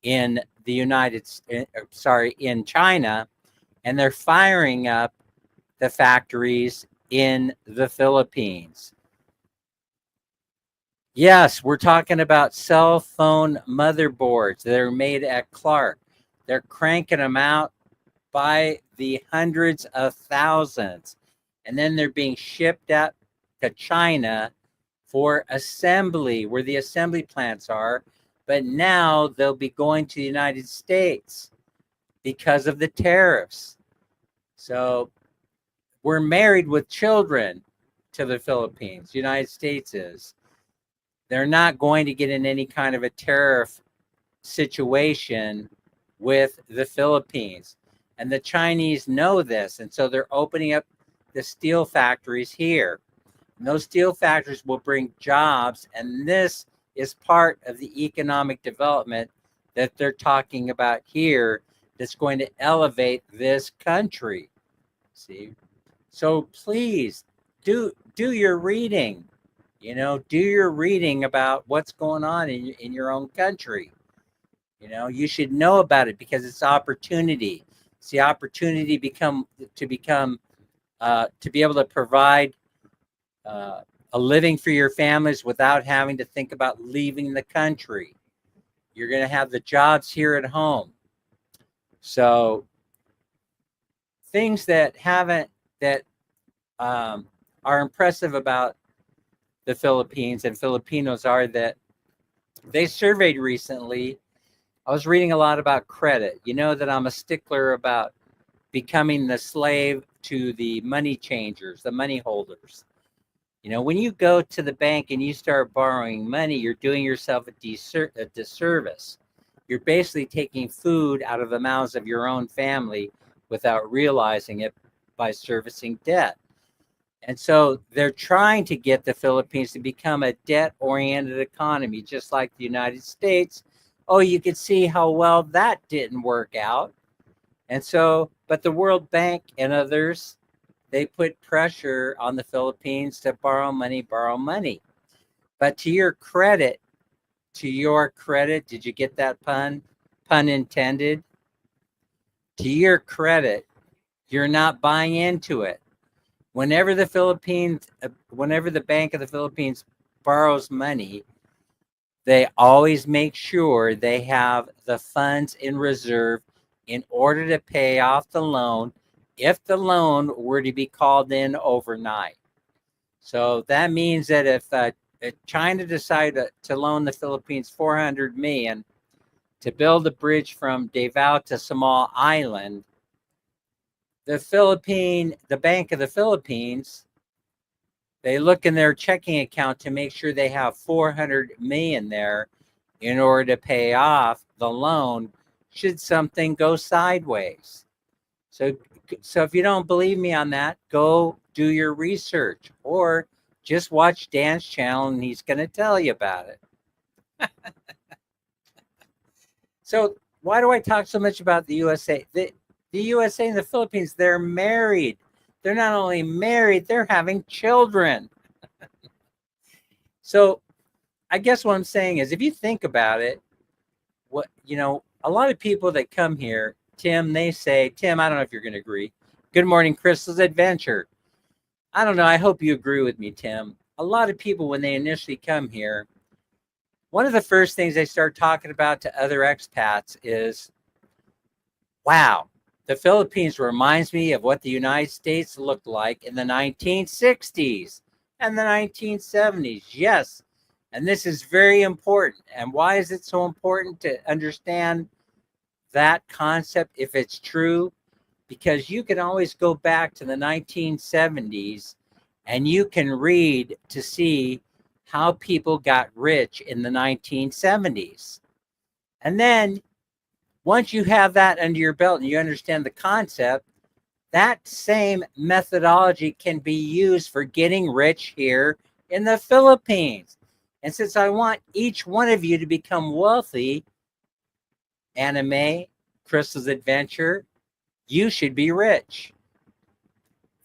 in the in China, and they're firing up the factories in the Philippines. Yes, we're talking about cell phone motherboards that are made at Clark. They're cranking them out by the hundreds of thousands. And then they're being shipped out to China for assembly, where the assembly plants are. But now they'll be going to the United States because of the tariffs. So we're married with children to the Philippines. The United States is. They're not going to get in any kind of a tariff situation with the Philippines. And the Chinese know this. And so they're opening up the steel factories here. And those steel factories will bring jobs. And this is part of the economic development that they're talking about here that's going to elevate this country. See? So please do your reading. Do your reading about what's going on in your own country. You should know about it because it's opportunity. It's the opportunity to be able to provide a living for your families without having to think about leaving the country. You're going to have the jobs here at home. So things that are impressive about the Philippines and Filipinos are that they surveyed recently. I was reading a lot about credit. You know that I'm a stickler about becoming the slave to the money changers, the money holders. You know, when you go to the bank and you start borrowing money, you're doing yourself a disservice. You're basically taking food out of the mouths of your own family without realizing it by servicing debt. And so they're trying to get the Philippines to become a debt-oriented economy, just like the United States. Oh, you could see how well that didn't work out. And so, but the World Bank and others, they put pressure on the Philippines to borrow money, borrow money. But to your credit, did you get that pun? Pun intended. To your credit, you're not buying into it. Whenever the Bank of the Philippines borrows money, they always make sure they have the funds in reserve in order to pay off the loan if the loan were to be called in overnight. So that means that if China decided to loan the Philippines $400 million to build a bridge from Davao to Samal Island, the Bank of the Philippines, they look in their checking account to make sure they have $400 million there in order to pay off the loan should something go sideways. So if you don't believe me on that, go do your research or just watch Dan's channel and he's going to tell you about it. So why do I talk so much about the USA? The USA and the Philippines, they're married. They're not only married, they're having children. So I guess what I'm saying is if you think about it, a lot of people that come here, Tim, they say, Tim, I don't know if you're going to agree. Good morning, Crystal's Adventure. I don't know. I hope you agree with me, Tim. A lot of people, when they initially come here, one of the first things they start talking about to other expats is, wow, the Philippines reminds me of what the United States looked like in the 1960s and the 1970s. Yes. And this is very important. And why is it so important to understand that concept if it's true? Because you can always go back to the 1970s and you can read to see how people got rich in the 1970s. And then once you have that under your belt and you understand the concept, that same methodology can be used for getting rich here in the Philippines. And since I want each one of you to become wealthy, Anime, Crystal's Adventure, you should be rich.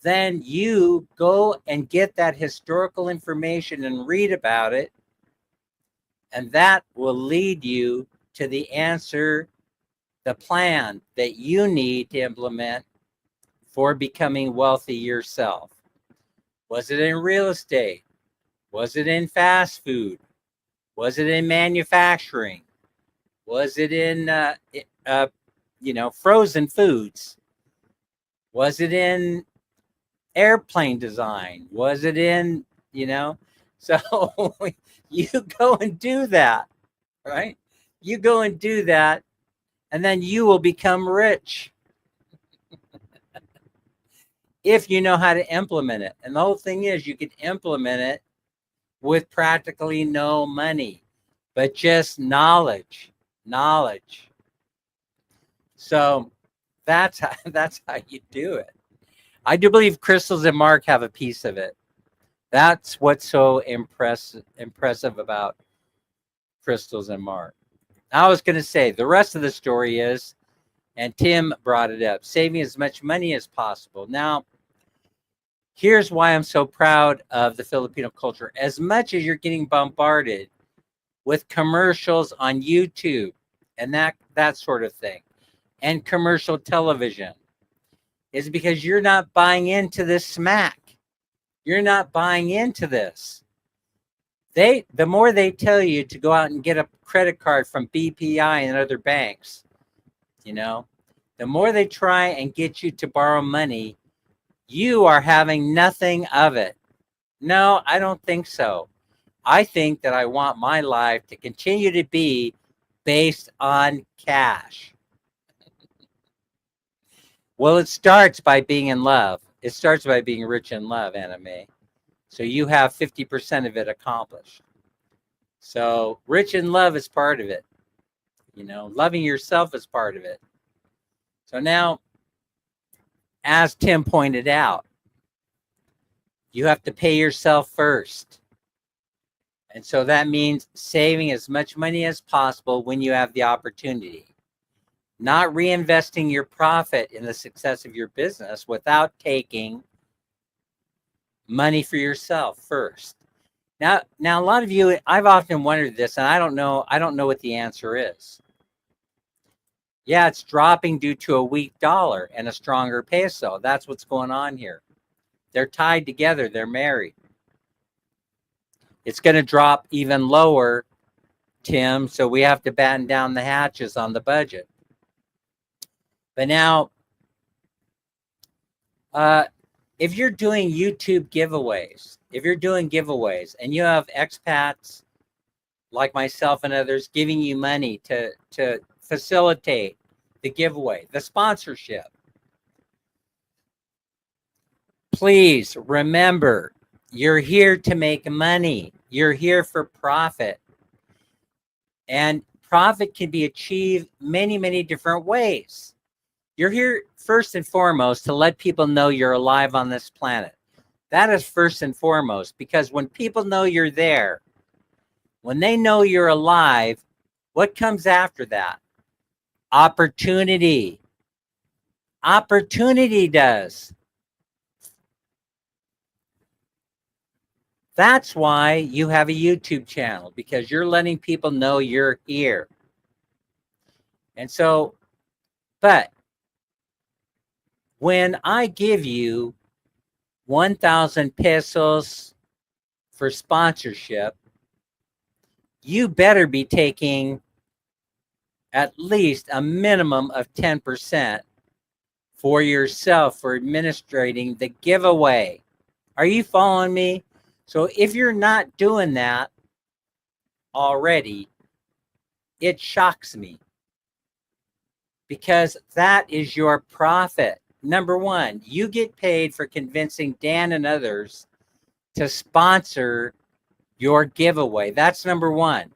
Then you go and get that historical information and read about it. And that will lead you to the answer, the plan that you need to implement for becoming wealthy yourself. Was it in real estate? Was it in fast food? Was it in manufacturing? Was it in, frozen foods? Was it in airplane design? Was it in, so you go and do that, right? You go and do that, and then you will become rich if you know how to implement it. And the whole thing is you can implement it with practically no money, but just knowledge. So that's how you do it. I do believe Crystals and Mark have a piece of it. That's what's so impressive about Crystals and Mark. I was going to say the rest of the story is, and Tim brought it up, saving as much money as possible. Now, here's why I'm so proud of the Filipino culture. As much as you're getting bombarded with commercials on YouTube and that sort of thing, and commercial television, is because you're not buying into this smack. You're not buying into this. The more they tell you to go out and get a credit card from BPI and other banks, the more they try and get you to borrow money, you are having nothing of it. No, I don't think so. I think that I want my life to continue to be based on cash. Well, it starts by being in love. It starts by being rich in love, Anime. So you have 50% of it accomplished. So rich in love is part of it. Loving yourself is part of it. So now, as Tim pointed out, you have to pay yourself first. And so that means saving as much money as possible when you have the opportunity. Not reinvesting your profit in the success of your business without taking money for yourself first. Now a lot of you, I've often wondered this, and I don't know what the answer is. Yeah, it's dropping due to a weak dollar and a stronger peso. That's what's going on here. They're tied together. They're married. It's going to drop even lower, Tim, so we have to batten down the hatches on the budget. But now, if you're doing YouTube giveaways, and you have expats like myself and others giving you money to facilitate the giveaway, the sponsorship, please remember, you're here to make money. You're here for profit. And profit can be achieved many, many different ways. You're here first and foremost to let people know you're alive on this planet. That is first and foremost, because when people know you're there, when they know you're alive, what comes after that? Opportunity. Opportunity does. That's why you have a YouTube channel, because you're letting people know you're here. And so, but when I give you 1,000 pesos for sponsorship, you better be taking at least a minimum of 10% for yourself for administrating the giveaway. Are you following me? So if you're not doing that already, it shocks me, because that is your profit. Number one, you get paid for convincing Dan and others to sponsor your giveaway. That's number one.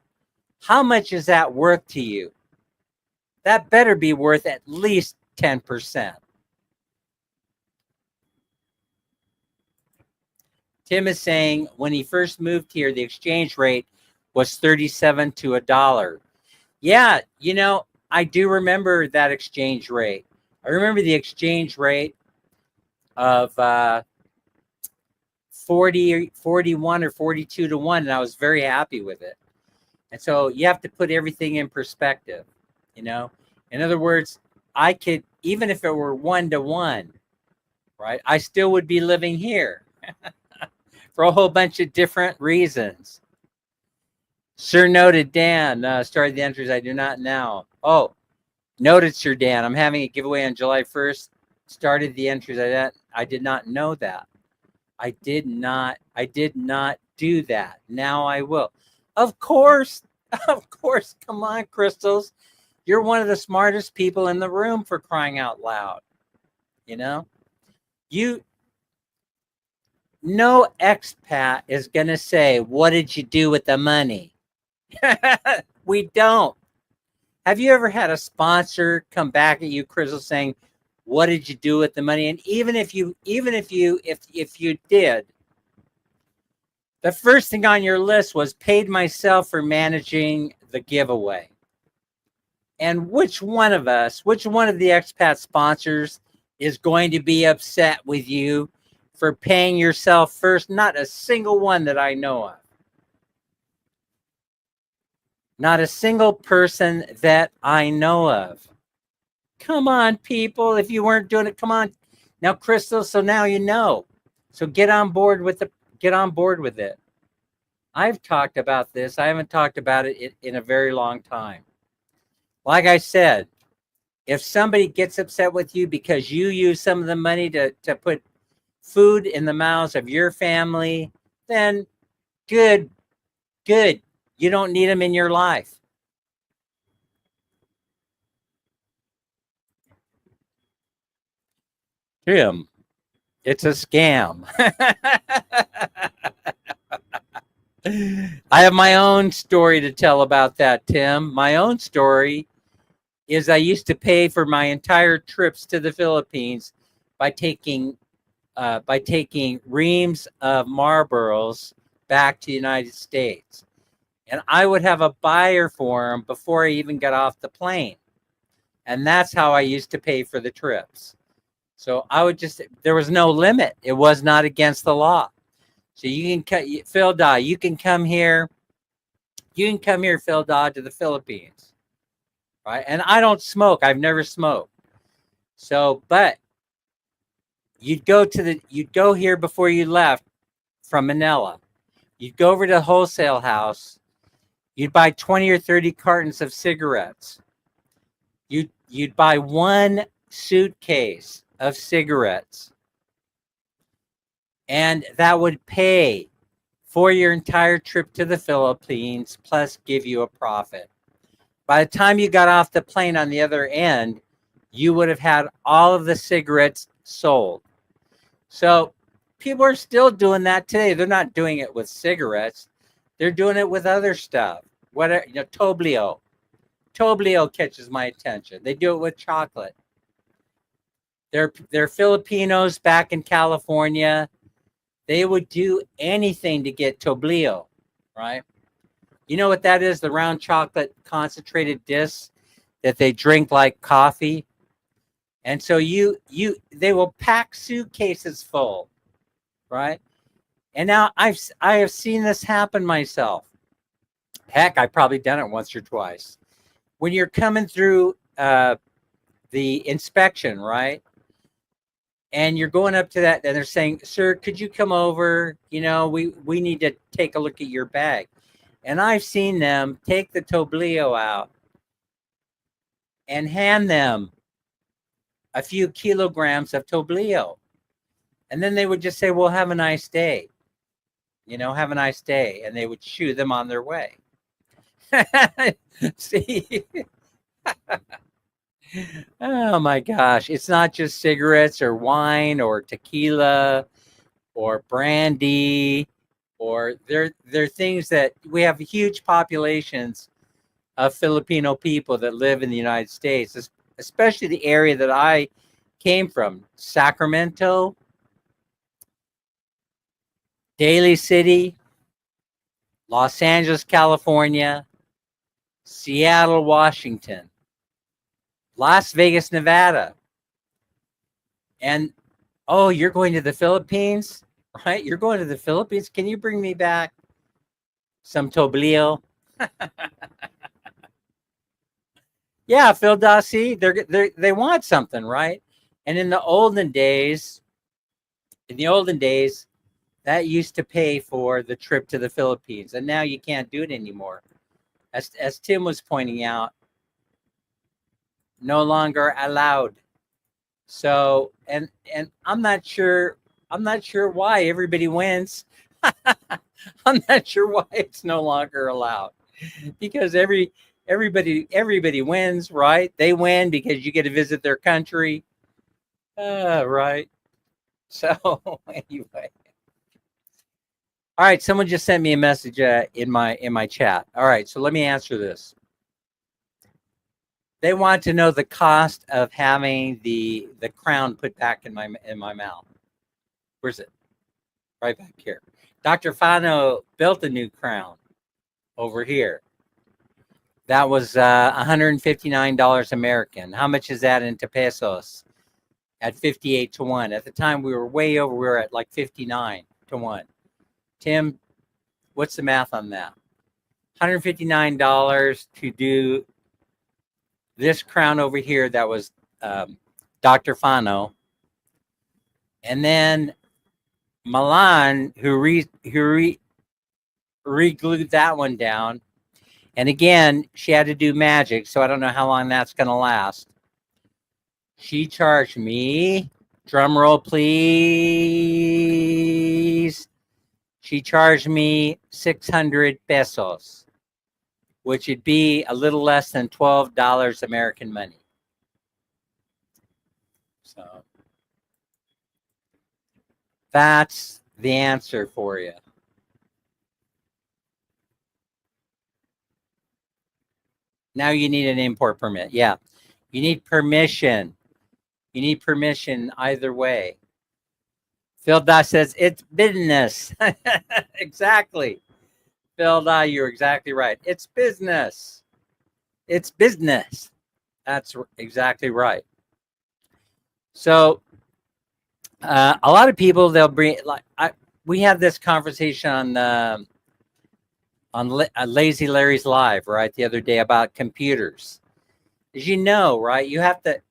How much is that worth to you? That better be worth at least 10%. Tim is saying when he first moved here, the exchange rate was 37 to $1. Yeah, I do remember that exchange rate. I remember the exchange rate of 41 or 42 to 1, and I was very happy with it. And so you have to put everything in perspective, In other words, I could, even if it were 1 to 1, right, I still would be living here for a whole bunch of different reasons. Sir noted Dan started the entries. I do not now. Oh, noted Sir Dan. I'm having a giveaway on July 1st. Started the entries. I did not know that. I did not do that. Now I will. Of course. Come on, Crystals. You're one of the smartest people in the room, for crying out loud. No expat is going to say, what did you do with the money? We don't. Have you ever had a sponsor come back at you, Crystal, saying, what did you do with the money? And even if you did, the first thing on your list was paid myself for managing the giveaway. And which one of the expat sponsors is going to be upset with you for paying yourself first? Not a single one that I know of. Not a single person that I know of. Come on, people. If you weren't doing it, come on. Now, Crystal, so now you know. So get on board with it. I've talked about this. I haven't talked about it in a very long time. Like I said, if somebody gets upset with you because you use some of the money to put food in the mouths of your family then good. You don't need them in your life. Tim, it's a scam. I have my own story to tell about that, Tim. My own story is I used to pay for my entire trips to the Philippines by taking reams of Marlboros back to the United States. And I would have a buyer for them before I even got off the plane. And that's how I used to pay for the trips. So there was no limit. It was not against the law. So you can Phil Dodd, you can come here. You can come here, Phil Dodd, to the Philippines. Right? And I don't smoke. I've never smoked. So, but you'd go here before you left from Manila. You'd go over to the wholesale house. You'd buy 20 or 30 cartons of cigarettes. You'd buy one suitcase of cigarettes. And that would pay for your entire trip to the Philippines, plus give you a profit. By the time you got off the plane on the other end, you would have had all of the cigarettes sold. So people are still doing that today. They're not doing it with cigarettes. They're doing it with other stuff. Whatever, Toblio. Toblio catches my attention. They do it with chocolate. They're Filipinos back in California. They would do anything to get Toblio, right? You know what that is? The round chocolate concentrated discs that they drink like coffee. And so they will pack suitcases full, right? And now I have seen this happen myself. Heck, I've probably done it once or twice. When you're coming through the inspection, right? And you're going up to that, and they're saying, "Sir, could you come over? We need to take a look at your bag." And I've seen them take the Toblio out and hand them a few kilograms of Toblio. And then they would just say, "Well, have a nice day. Have a nice day." And they would shoo them on their way. See? Oh my gosh. It's not just cigarettes or wine or tequila or brandy, or they're things that we have huge populations of Filipino people that live in the United States, especially the area that I came from, Sacramento, Daly City, Los Angeles, California, Seattle, Washington, Las Vegas, Nevada. And, oh, you're going to the Philippines, right? You're going to the Philippines. Can you bring me back some Toblio? Yeah, Phil Dossie, they want something, right? And in the olden days, that used to pay for the trip to the Philippines, and now you can't do it anymore. As Tim was pointing out, no longer allowed. So, and I'm not sure why everybody wins. I'm not sure why it's no longer allowed, because everybody wins, right? They win because you get to visit their country, right? So anyway, all right. Someone just sent me a message in my chat. All right, so let me answer this. They want to know the cost of having the crown put back in my mouth. Where's it? Right back here. Dr. Fano built a new crown over here. That was $159 American. How much is that into pesos? At 58 to 1. At the time, we were way over. We were at like 59 to 1. Tim, what's the math on that? $159 to do this crown over here. That was Dr. Fano. And then Milan, who re-glued that one down. And again, she had to do magic, so I don't know how long that's going to last. She charged me, drum roll please, She charged me 600 pesos, which would be a little less than $12 American money. So that's the answer for you. Now you need an import permit. Yeah, you need permission. You need permission either way. Phil Dye says it's business. Exactly. Phil Dye, you're exactly right. It's business. It's business. That's exactly right. So a lot of people, they'll bring, we have this conversation on Lazy Larry's Live, right, the other day about computers. As you know, right, you have to,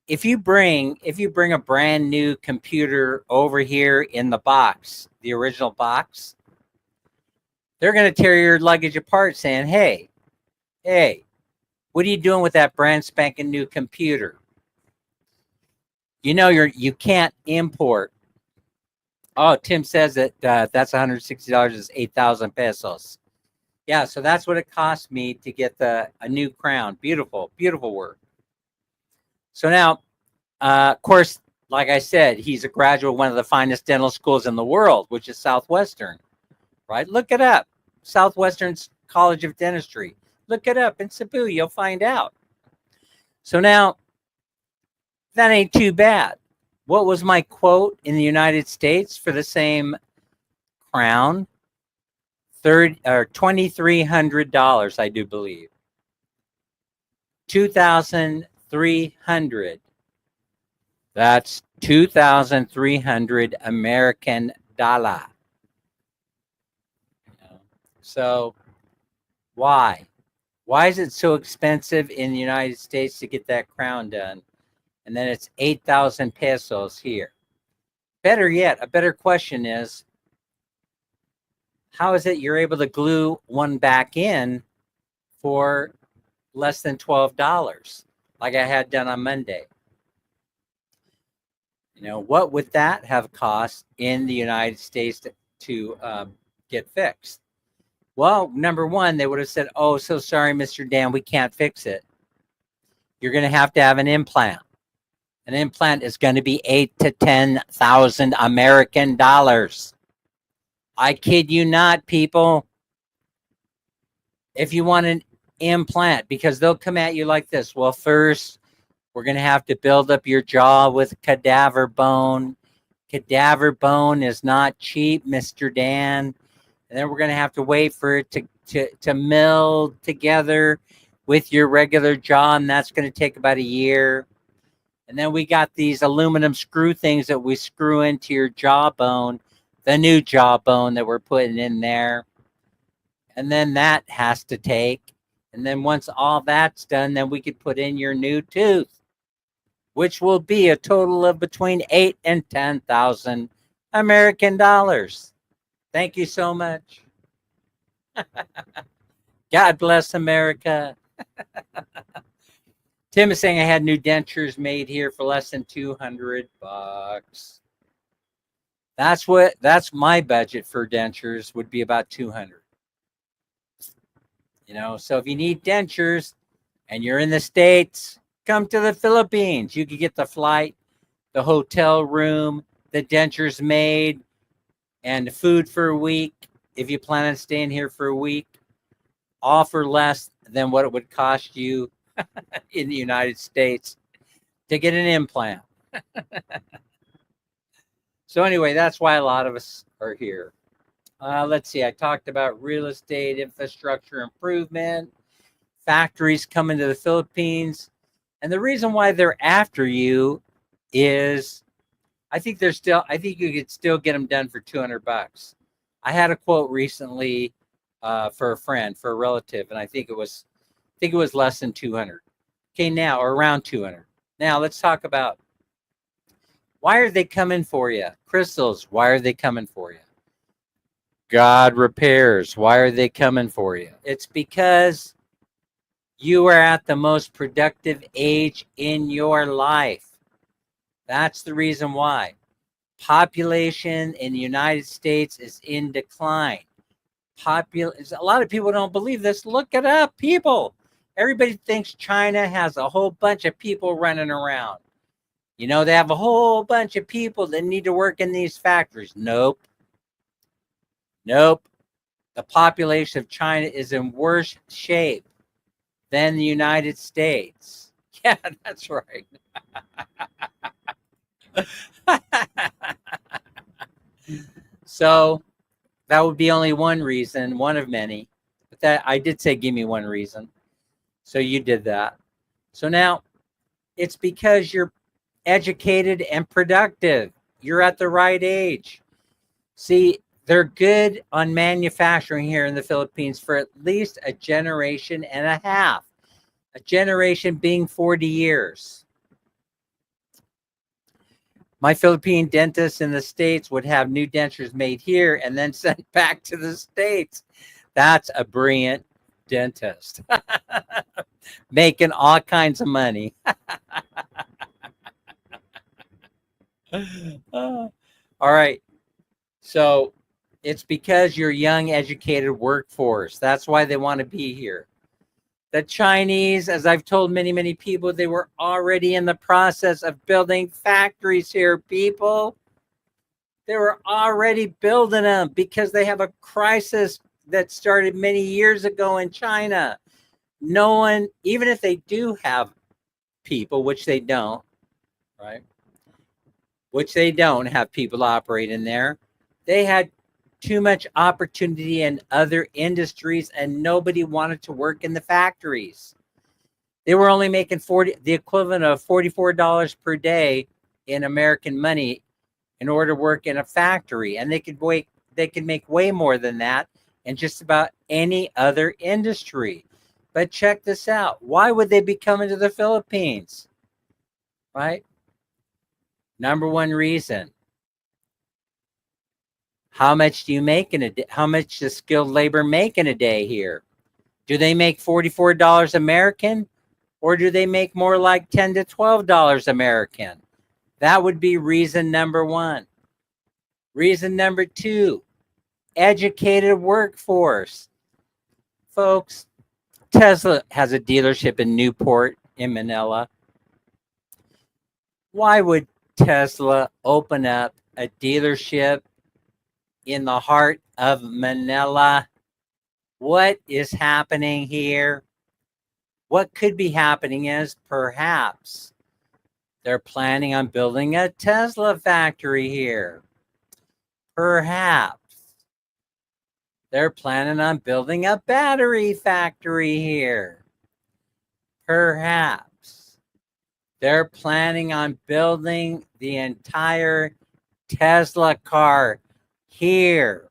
if you bring a brand new computer over here in the box, the original box, they're going to tear your luggage apart saying, hey, what are you doing with that brand spanking new computer? You know, you can't import. Oh, Tim says that that's $160 is 8,000 pesos. Yeah, so that's what it cost me to get a new crown. Beautiful, beautiful work. So now, of course, like I said, he's a graduate of one of the finest dental schools in the world, which is Southwestern, right? Look it up. Southwestern College of Dentistry. Look it up in Cebu. You'll find out. So now, that ain't too bad. What was my quote in the United States for the same crown? $2,300, I do believe. 2,300. That's 2,300 American dollar. So why? Why is it so expensive in the United States to get that crown done? And then it's 8,000 pesos here. Better yet, a better question is, how is it you're able to glue one back in for less than $12, like I had done on Monday? You know, what would that have cost in the United States to get fixed? Well, number one, they would have said, oh, so sorry, Mr. Dan, we can't fix it. You're going to have an implant. An implant is going to be 8,000 to 10,000 American dollars. I kid you not, people. If you want an implant, because they'll come at you like this. Well, first, we're going to have to build up your jaw with cadaver bone. Cadaver bone is not cheap, Mr. Dan. And then we're going to have to wait for it to meld together with your regular jaw, and that's going to take about a year. And then we got these aluminum screw things that we screw into your jawbone, the new jawbone that we're putting in there. And then that has to take. And then once all that's done, then we could put in your new tooth, which will be a total of between 8,000 and 10,000 American dollars. Thank you so much. God bless America. Tim is saying I had new dentures made here for less than $200. That's my budget for dentures would be about 200. You know, so if you need dentures and you're in the States, come to the Philippines. You can get the flight, the hotel room, the dentures made, and food for a week. If you plan on staying here for a week, all for less than what it would cost you in the United States to get an implant. So anyway, that's why a lot of us are here. Let's see. I talked about real estate, infrastructure improvement, factories coming to the Philippines. And the reason why they're after you is I think you could still get them done for $200. I had a quote recently for a friend, for a relative, and I think it was less than 200. Okay, now, or around 200. Now let's talk about why are they coming for you? Crystals, why are they coming for you? God repairs, why are they coming for you? It's because you are at the most productive age in your life. That's the reason why. Population in the United States is in decline. A lot of people don't believe this. Look it up, people. Everybody thinks China has a whole bunch of people running around. You know, they have a whole bunch of people that need to work in these factories. Nope. Nope. The population of China is in worse shape than the United States. Yeah, that's right. So that would be only one reason, one of many. But that I did say, give me one reason. So you did that. So now it's because you're educated and productive. You're at the right age. See, they're good on manufacturing here in the Philippines for at least a generation and a half. A generation being 40 years. My Philippine dentists in the States would have new dentures made here and then sent back to the States. That's a brilliant dentist. Making all kinds of money. All right. So it's because you're young, educated workforce. That's why they want to be here. The Chinese, as I've told many, many people, they were already in the process of building factories here, people. They were already building them because they have a crisis that started many years ago in China. No one, even if they do have people, which they don't, right? Which they don't have people operating there. They had too much opportunity in other industries and nobody wanted to work in the factories. They were only making the equivalent of $44 per day in American money in order to work in a factory. And they could make way more than that in just about any other industry. But check this out. Why would they be coming to the Philippines? Right? Number one reason. How much do you make in a day? How much does skilled labor make in a day here? Do they make $44 American, or do they make more like $10 to $12 American? That would be reason number one. Reason number two, educated workforce. Folks, Tesla has a dealership in Newport in Manila. Why would Tesla open up a dealership in the heart of Manila? What is happening here? What could be happening is perhaps they're planning on building a Tesla factory here. Perhaps they're planning on building a battery factory here. Perhaps they're planning on building the entire Tesla car here.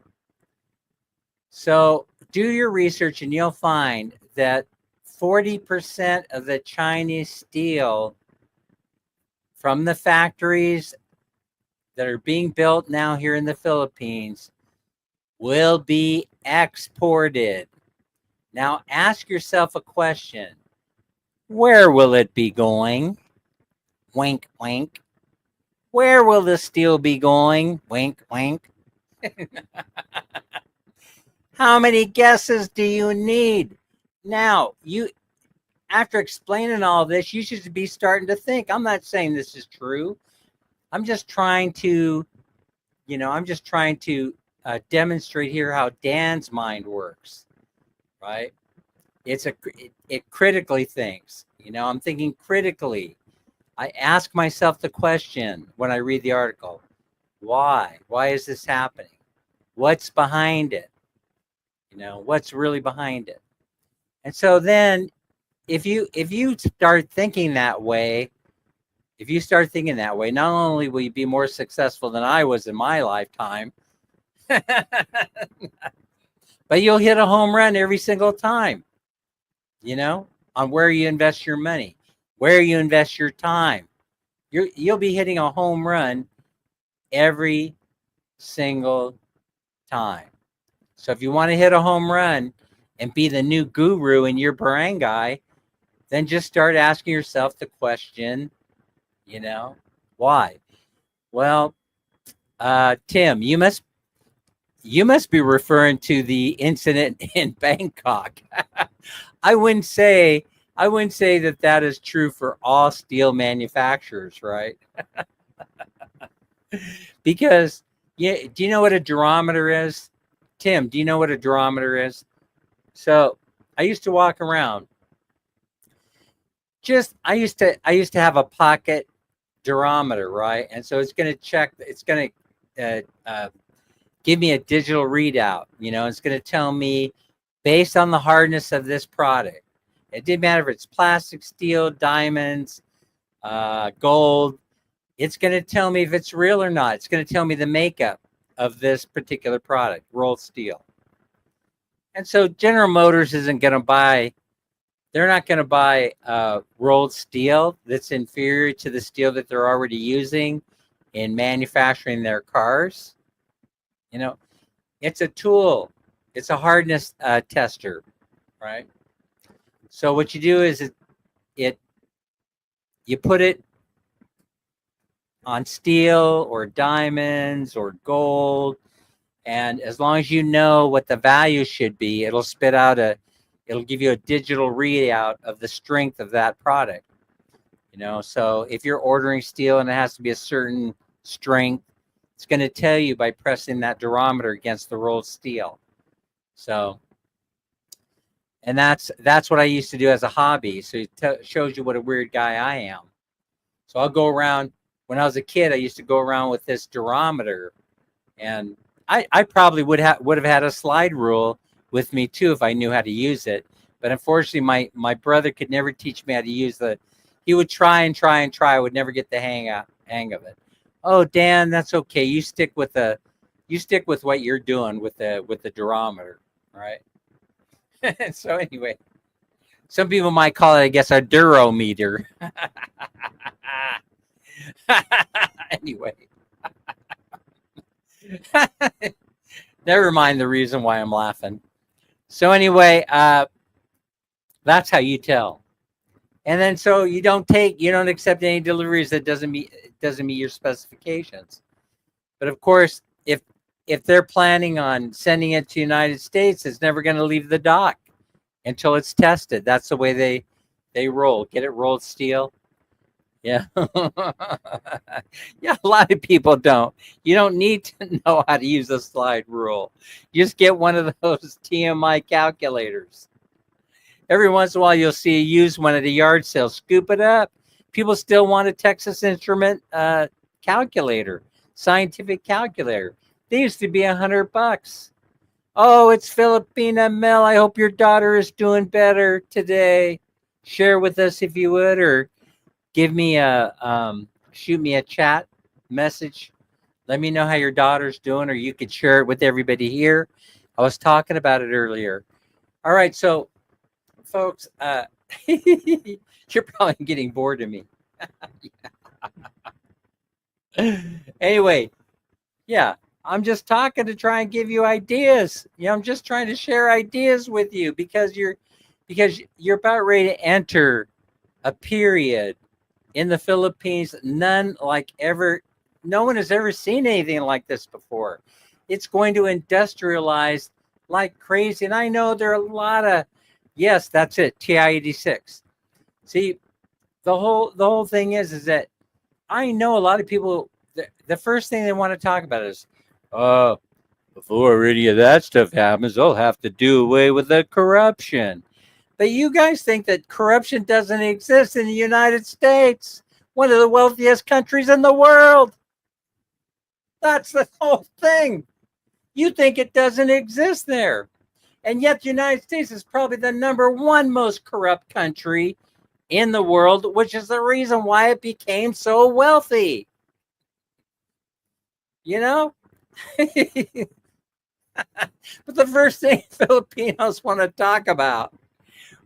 So do your research and you'll find that 40% of the Chinese steel from the factories that are being built now here in the Philippines will be exported. Now ask yourself a question. Where will it be going? Wink, wink. Where will the steel be going? Wink, wink. How many guesses do you need? Now, after explaining all this, you should be starting to think. I'm not saying this is true. I'm just trying to, demonstrate here how Dan's mind works, right? It critically thinks. I'm thinking critically. I ask myself the question when I read the article, why? Why is this happening? What's behind it? What's really behind it? And so then if you start thinking that way, not only will you be more successful than I was in my lifetime, but you'll hit a home run every single time, on where you invest your money, where you invest your time. You'll be hitting a home run every single time. So if you want to hit a home run and be the new guru in your barangay, then just start asking yourself the question, why? Well, Tim, you must be referring to the incident in Bangkok. I wouldn't say I wouldn't say that that is true for all steel manufacturers, right? Because yeah, do you know what a durometer is? Tim, do you know what a durometer is? So I used to walk around. Just I used to have a pocket durometer, right? And so it's going to check. It's going to give me a digital readout. It's going to tell me based on the hardness of this product. It didn't matter if it's plastic, steel, diamonds, gold. It's going to tell me if it's real or not. It's going to tell me the makeup of this particular product, rolled steel. And so General Motors isn't going to buy. They're not going to buy rolled steel that's inferior to the steel that they're already using in manufacturing their cars. It's a tool. It's a hardness tester, right? So what you do is you put it on steel or diamonds or gold, and as long as you know what the value should be, it'll give you a digital readout of the strength of that product. So if you're ordering steel and it has to be a certain strength, it's going to tell you by pressing that durometer against the rolled steel. So, and that's what I used to do as a hobby. So it shows you what a weird guy I am. So I'll go around. When I was a kid, I used to go around with this durometer, and I probably would have had a slide rule with me too if I knew how to use it. But unfortunately, my brother could never teach me how to use he would try and try and try. I would never get the hang of it. Oh, Dan, that's okay. You stick with what you're doing with the durometer, right? So anyway, some people might call it, I guess, a durometer. Anyway, never mind the reason why I'm laughing. So anyway, that's how you tell. And then so you don't accept any deliveries that doesn't meet your specifications. But of course, if they're planning on sending it to the United States, it's never going to leave the dock until it's tested. That's the way they roll. Get it rolled steel. Yeah. Yeah, a lot of people don't. You don't need to know how to use a slide rule. You just get one of those TMI calculators. Every once in a while, you'll see a used one at a yard sale. Scoop it up. People still want a Texas Instrument calculator, scientific calculator. They used to be $100. Oh, it's Filipina Mel. I hope your daughter is doing better today. Share with us if you would, or give me shoot me a chat message. Let me know how your daughter's doing, or you could share it with everybody here. I was talking about it earlier. All right, so folks, you're probably getting bored of me. Anyway, yeah, I'm just talking to try and give you ideas. I'm just trying to share ideas with you because you're about ready to enter a period in the Philippines. No one has ever seen anything like this before. It's going to industrialize like crazy. And I know there are a lot of, yes, that's it, TI-86. See, the whole thing is that I know a lot of people, the first thing they want to talk about is, before any of that stuff happens, they'll have to do away with the corruption. But you guys think that corruption doesn't exist in the United States, one of the wealthiest countries in the world. That's the whole thing. You think it doesn't exist there. And yet the United States is probably the number one most corrupt country in the world, which is the reason why it became so wealthy. But the first thing Filipinos want to talk about,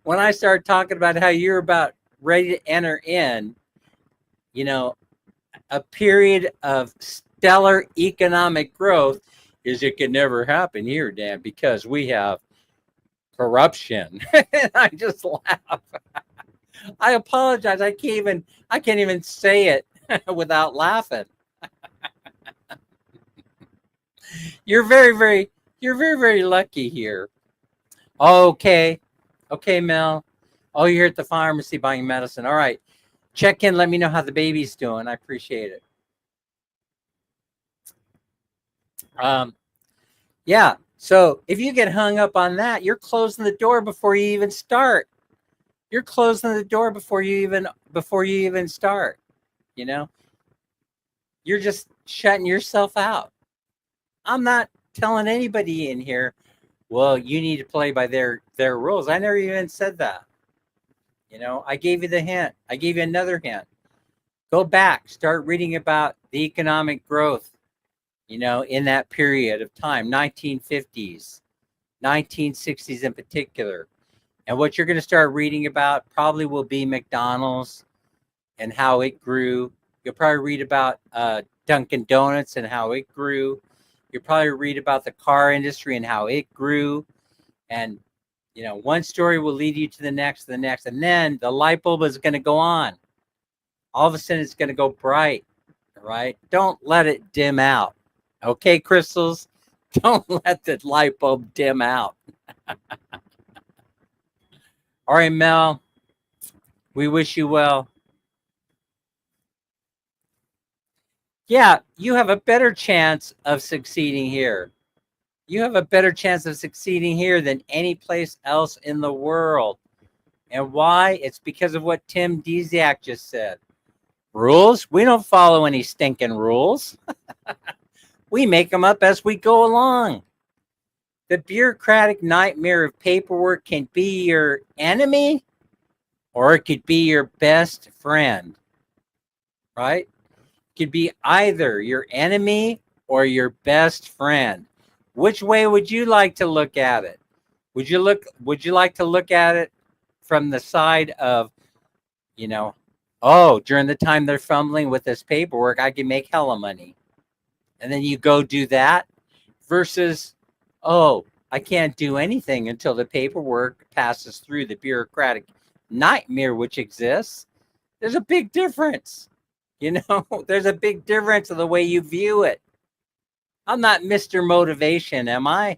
when I start talking about how you're about ready to enter in, a period of stellar economic growth, is it can never happen here, Dan, because we have corruption. And I just laugh. I apologize. I can't even say it without laughing. You're very lucky here. Okay. Okay, Mel. Oh, you're at the pharmacy buying medicine. All right. Check in. Let me know how the baby's doing. I appreciate it. Yeah. So if you get hung up on that, you're closing the door before you even start. You're closing the door before you even start. You know, you're just shutting yourself out. I'm not telling anybody in here, well, you need to play by their rules. I never even said that. I gave you the hint. I gave you another hint. Go back, start reading about the economic growth, in that period of time, 1950s, 1960s in particular. And what you're going to start reading about probably will be McDonald's and how it grew. You'll probably read about Dunkin' Donuts and how it grew. You'll probably read about the car industry and how it grew. And, one story will lead you to the next, and then the light bulb is going to go on. All of a sudden, it's going to go bright, right? Don't let it dim out. Okay, crystals? Don't let the light bulb dim out. All right, Mel, we wish you well. Yeah, you have a better chance of succeeding here. You have a better chance of succeeding here than any place else in the world. And why? It's because of what Tim Desiak just said. Rules? We don't follow any stinking rules. We make them up as we go along. The bureaucratic nightmare of paperwork can be your enemy or it could be your best friend, right? It could be either your enemy or your best friend. Which way would you like to look at it? Would you like to look at it from the side of, during the time they're fumbling with this paperwork, I can make hella money. And then you go do that versus, I can't do anything until the paperwork passes through the bureaucratic nightmare which exists. There's a big difference. There's a big difference in the way you view it. I'm not Mr. Motivation, am I?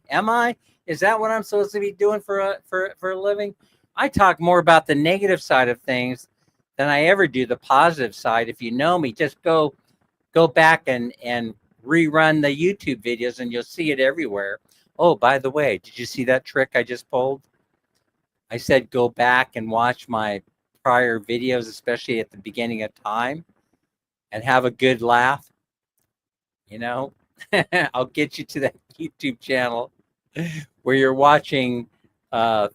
Is that what I'm supposed to be doing for a living? I talk more about the negative side of things than I ever do the positive side. If you know me, just go back and rerun the YouTube videos and you'll see it everywhere. Oh, by the way, did you see that trick I just pulled? I said go back and watch my prior videos, especially at the beginning of time, and have a good laugh. I'll get you to that YouTube channel where you're watching, what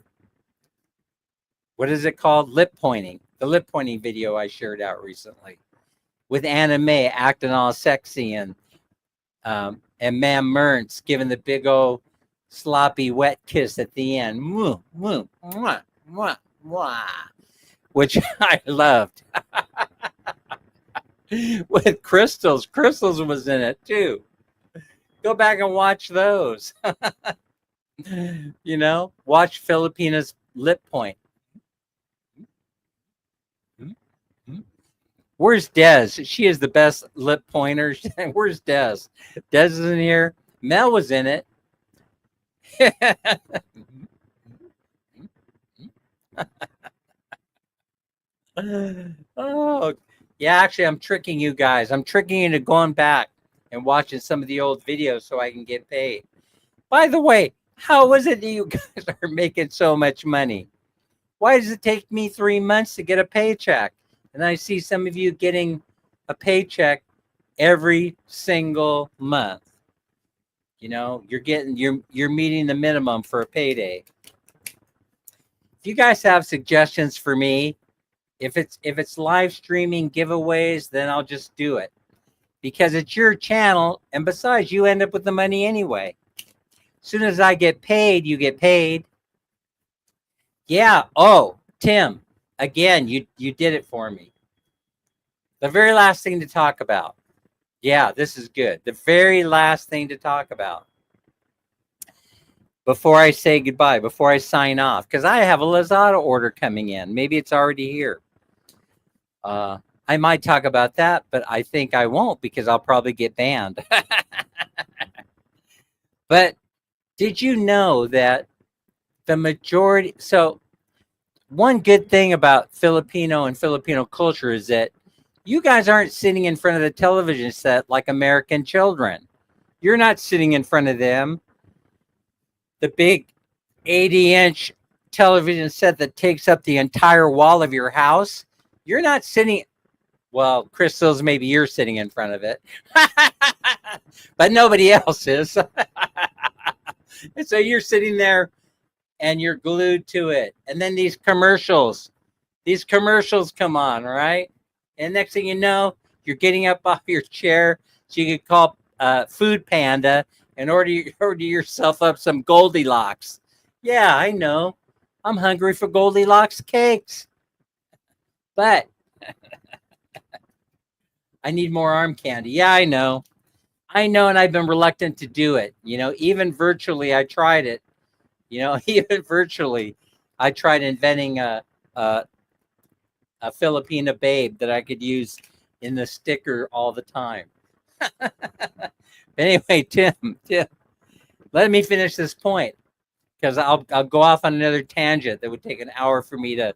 is it called? Lip pointing. The lip pointing video I shared out recently with Anna Mae acting all sexy and Ma'am Mertz giving the big old sloppy wet kiss at the end. Mwah, mwah, mwah, mwah, mwah, which I loved. With Crystals. Crystals was in it too. Go back and watch those. Watch Filipina's lip point. Where's Des? She is the best lip pointer. Where's Des? Des is in here. Mel was in it. Oh, yeah, actually, I'm tricking you guys. I'm tricking you into going back and watching some of the old videos so I can get paid. By the way, how is it that you guys are making so much money? Why does it take me 3 months to get a paycheck? And I see some of you getting a paycheck every single month. You're meeting the minimum for a payday. If you guys have suggestions for me, if it's live streaming giveaways, then I'll just do it because it's your channel. And besides, you end up with the money anyway. As soon as I get paid, you get paid. Yeah. Oh, Tim, again, you did it for me. The very last thing to talk about. Yeah, this is good. The very last thing to talk about before I say goodbye, before I sign off, because I have a Lazada order coming in. Maybe it's already here. I might talk about that, but I think I won't because I'll probably get banned. But did you know that the majority, so one good thing about Filipino and Filipino culture is that you guys aren't sitting in front of the television set like American children. You're not sitting in front of them. The big 80-inch television set that takes up the entire wall of your house. You're not sitting, well, Crystal's, maybe you're sitting in front of it, but nobody else is. And so you're sitting there and you're glued to it. And then these commercials come on, right? And next thing you know, you're getting up off your chair so you could call Food Panda and order yourself up some Goldilocks. Yeah, I know. I'm hungry for Goldilocks cakes. But I need more arm candy. Yeah, I know. And I've been reluctant to do it. Even virtually, I tried it. Even virtually, I tried inventing a Filipina babe that I could use in the sticker all the time. Anyway, Tim, let me finish this point, because I'll go off on another tangent that would take an hour for me to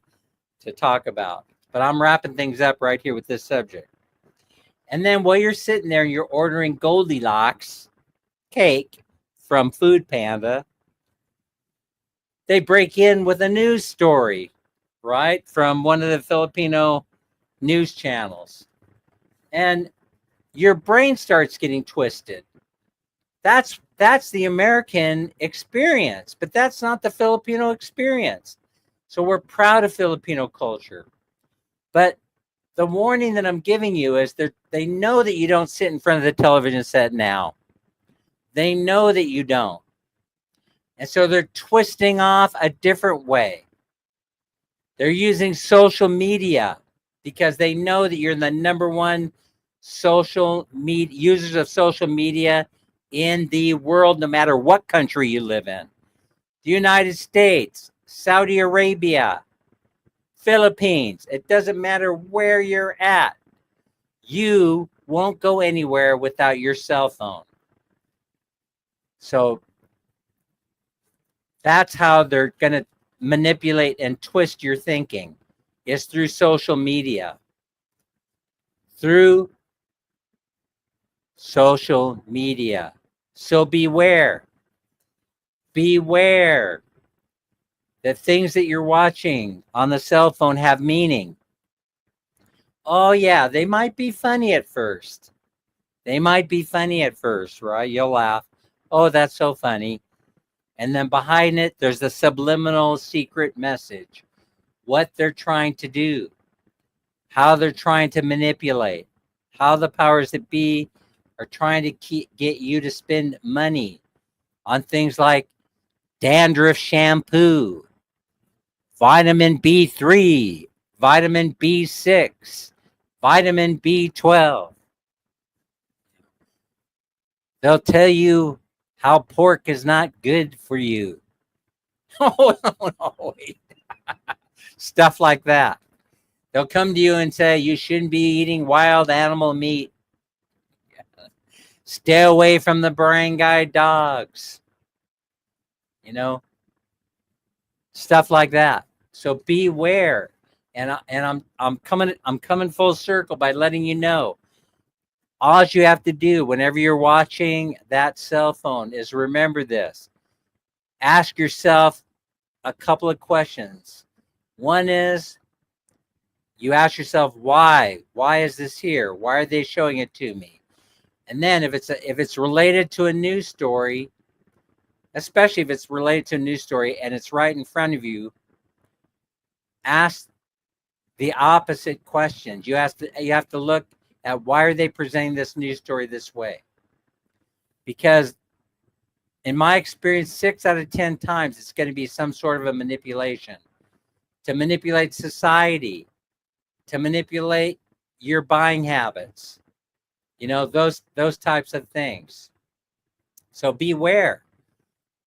talk about. But I'm wrapping things up right here with this subject. And then while you're sitting there and you're ordering Goldilocks cake from Food Panda, they break in with a news story, right, from one of the Filipino news channels. And your brain starts getting twisted. That's the American experience, but that's not the Filipino experience. So we're proud of Filipino culture. But the warning that I'm giving you is they know that you don't sit in front of the television set now. They know that you don't. And so they're twisting off a different way. They're using social media because they know that you're the number one social media users of social media in the world, no matter what country you live in. The United States, Saudi Arabia, Philippines. It doesn't matter where you're at. You won't go anywhere without your cell phone. So that's how they're going to manipulate and twist your thinking, is through social media. Through social media. So beware. Beware that things that you're watching on the cell phone have meaning. Oh, yeah, they might be funny at first. Right? You'll laugh. Oh, that's so funny. And then behind it, there's a subliminal secret message. What they're trying to do. How they're trying to manipulate. How the powers that be are trying to get you to spend money on things like dandruff shampoo, vitamin B3, vitamin B6, vitamin B12. They'll tell you how pork is not good for you. Oh, no, wait. Stuff like that. They'll come to you and say you shouldn't be eating wild animal meat. Stay away from the barangay dogs. Stuff like that. So beware. And I'm coming full circle by letting you know. All you have to do whenever you're watching that cell phone is remember this. Ask yourself a couple of questions. One is, you ask yourself, why? Why is this here? Why are they showing it to me? And then if it's related to a news story, especially if it's related to a news story and it's right in front of you, ask the opposite questions. You have to look at, why are they presenting this news story this way? Because in my experience, 6 out of 10 times, it's going to be some sort of a manipulation to manipulate society, to manipulate your buying habits, those types of things. So beware.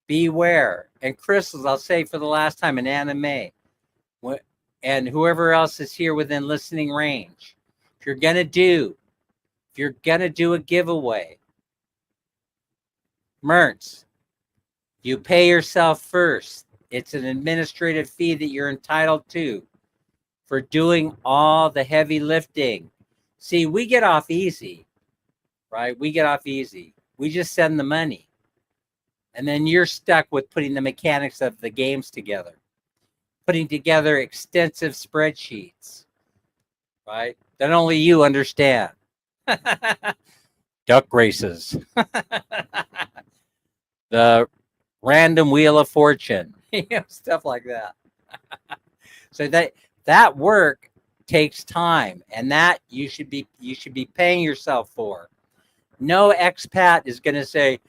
And Crystals, I'll say for the last time, in anime, and whoever else is here within listening range, if you're gonna do a giveaway, Mertz, You pay yourself first. It's an administrative fee that you're entitled to for doing all the heavy lifting. See, we get off easy, right? We get off easy. We just send the money. And then you're stuck with putting the mechanics of the games together, putting together extensive spreadsheets, right? That only you understand. Duck races. The random wheel of fortune, stuff like that. So that work takes time, and that you should be paying yourself for. No expat is going to say,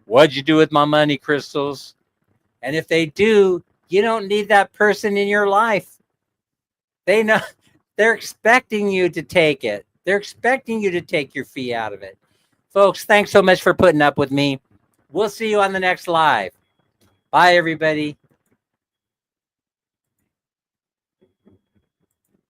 "What'd you do with my money, Crystals?" And if they do, you don't need that person in your life. They know they're expecting you to take it. They're expecting you to take your fee out of it. Folks, thanks so much for putting up with me. We'll see you on the next live. Bye, everybody.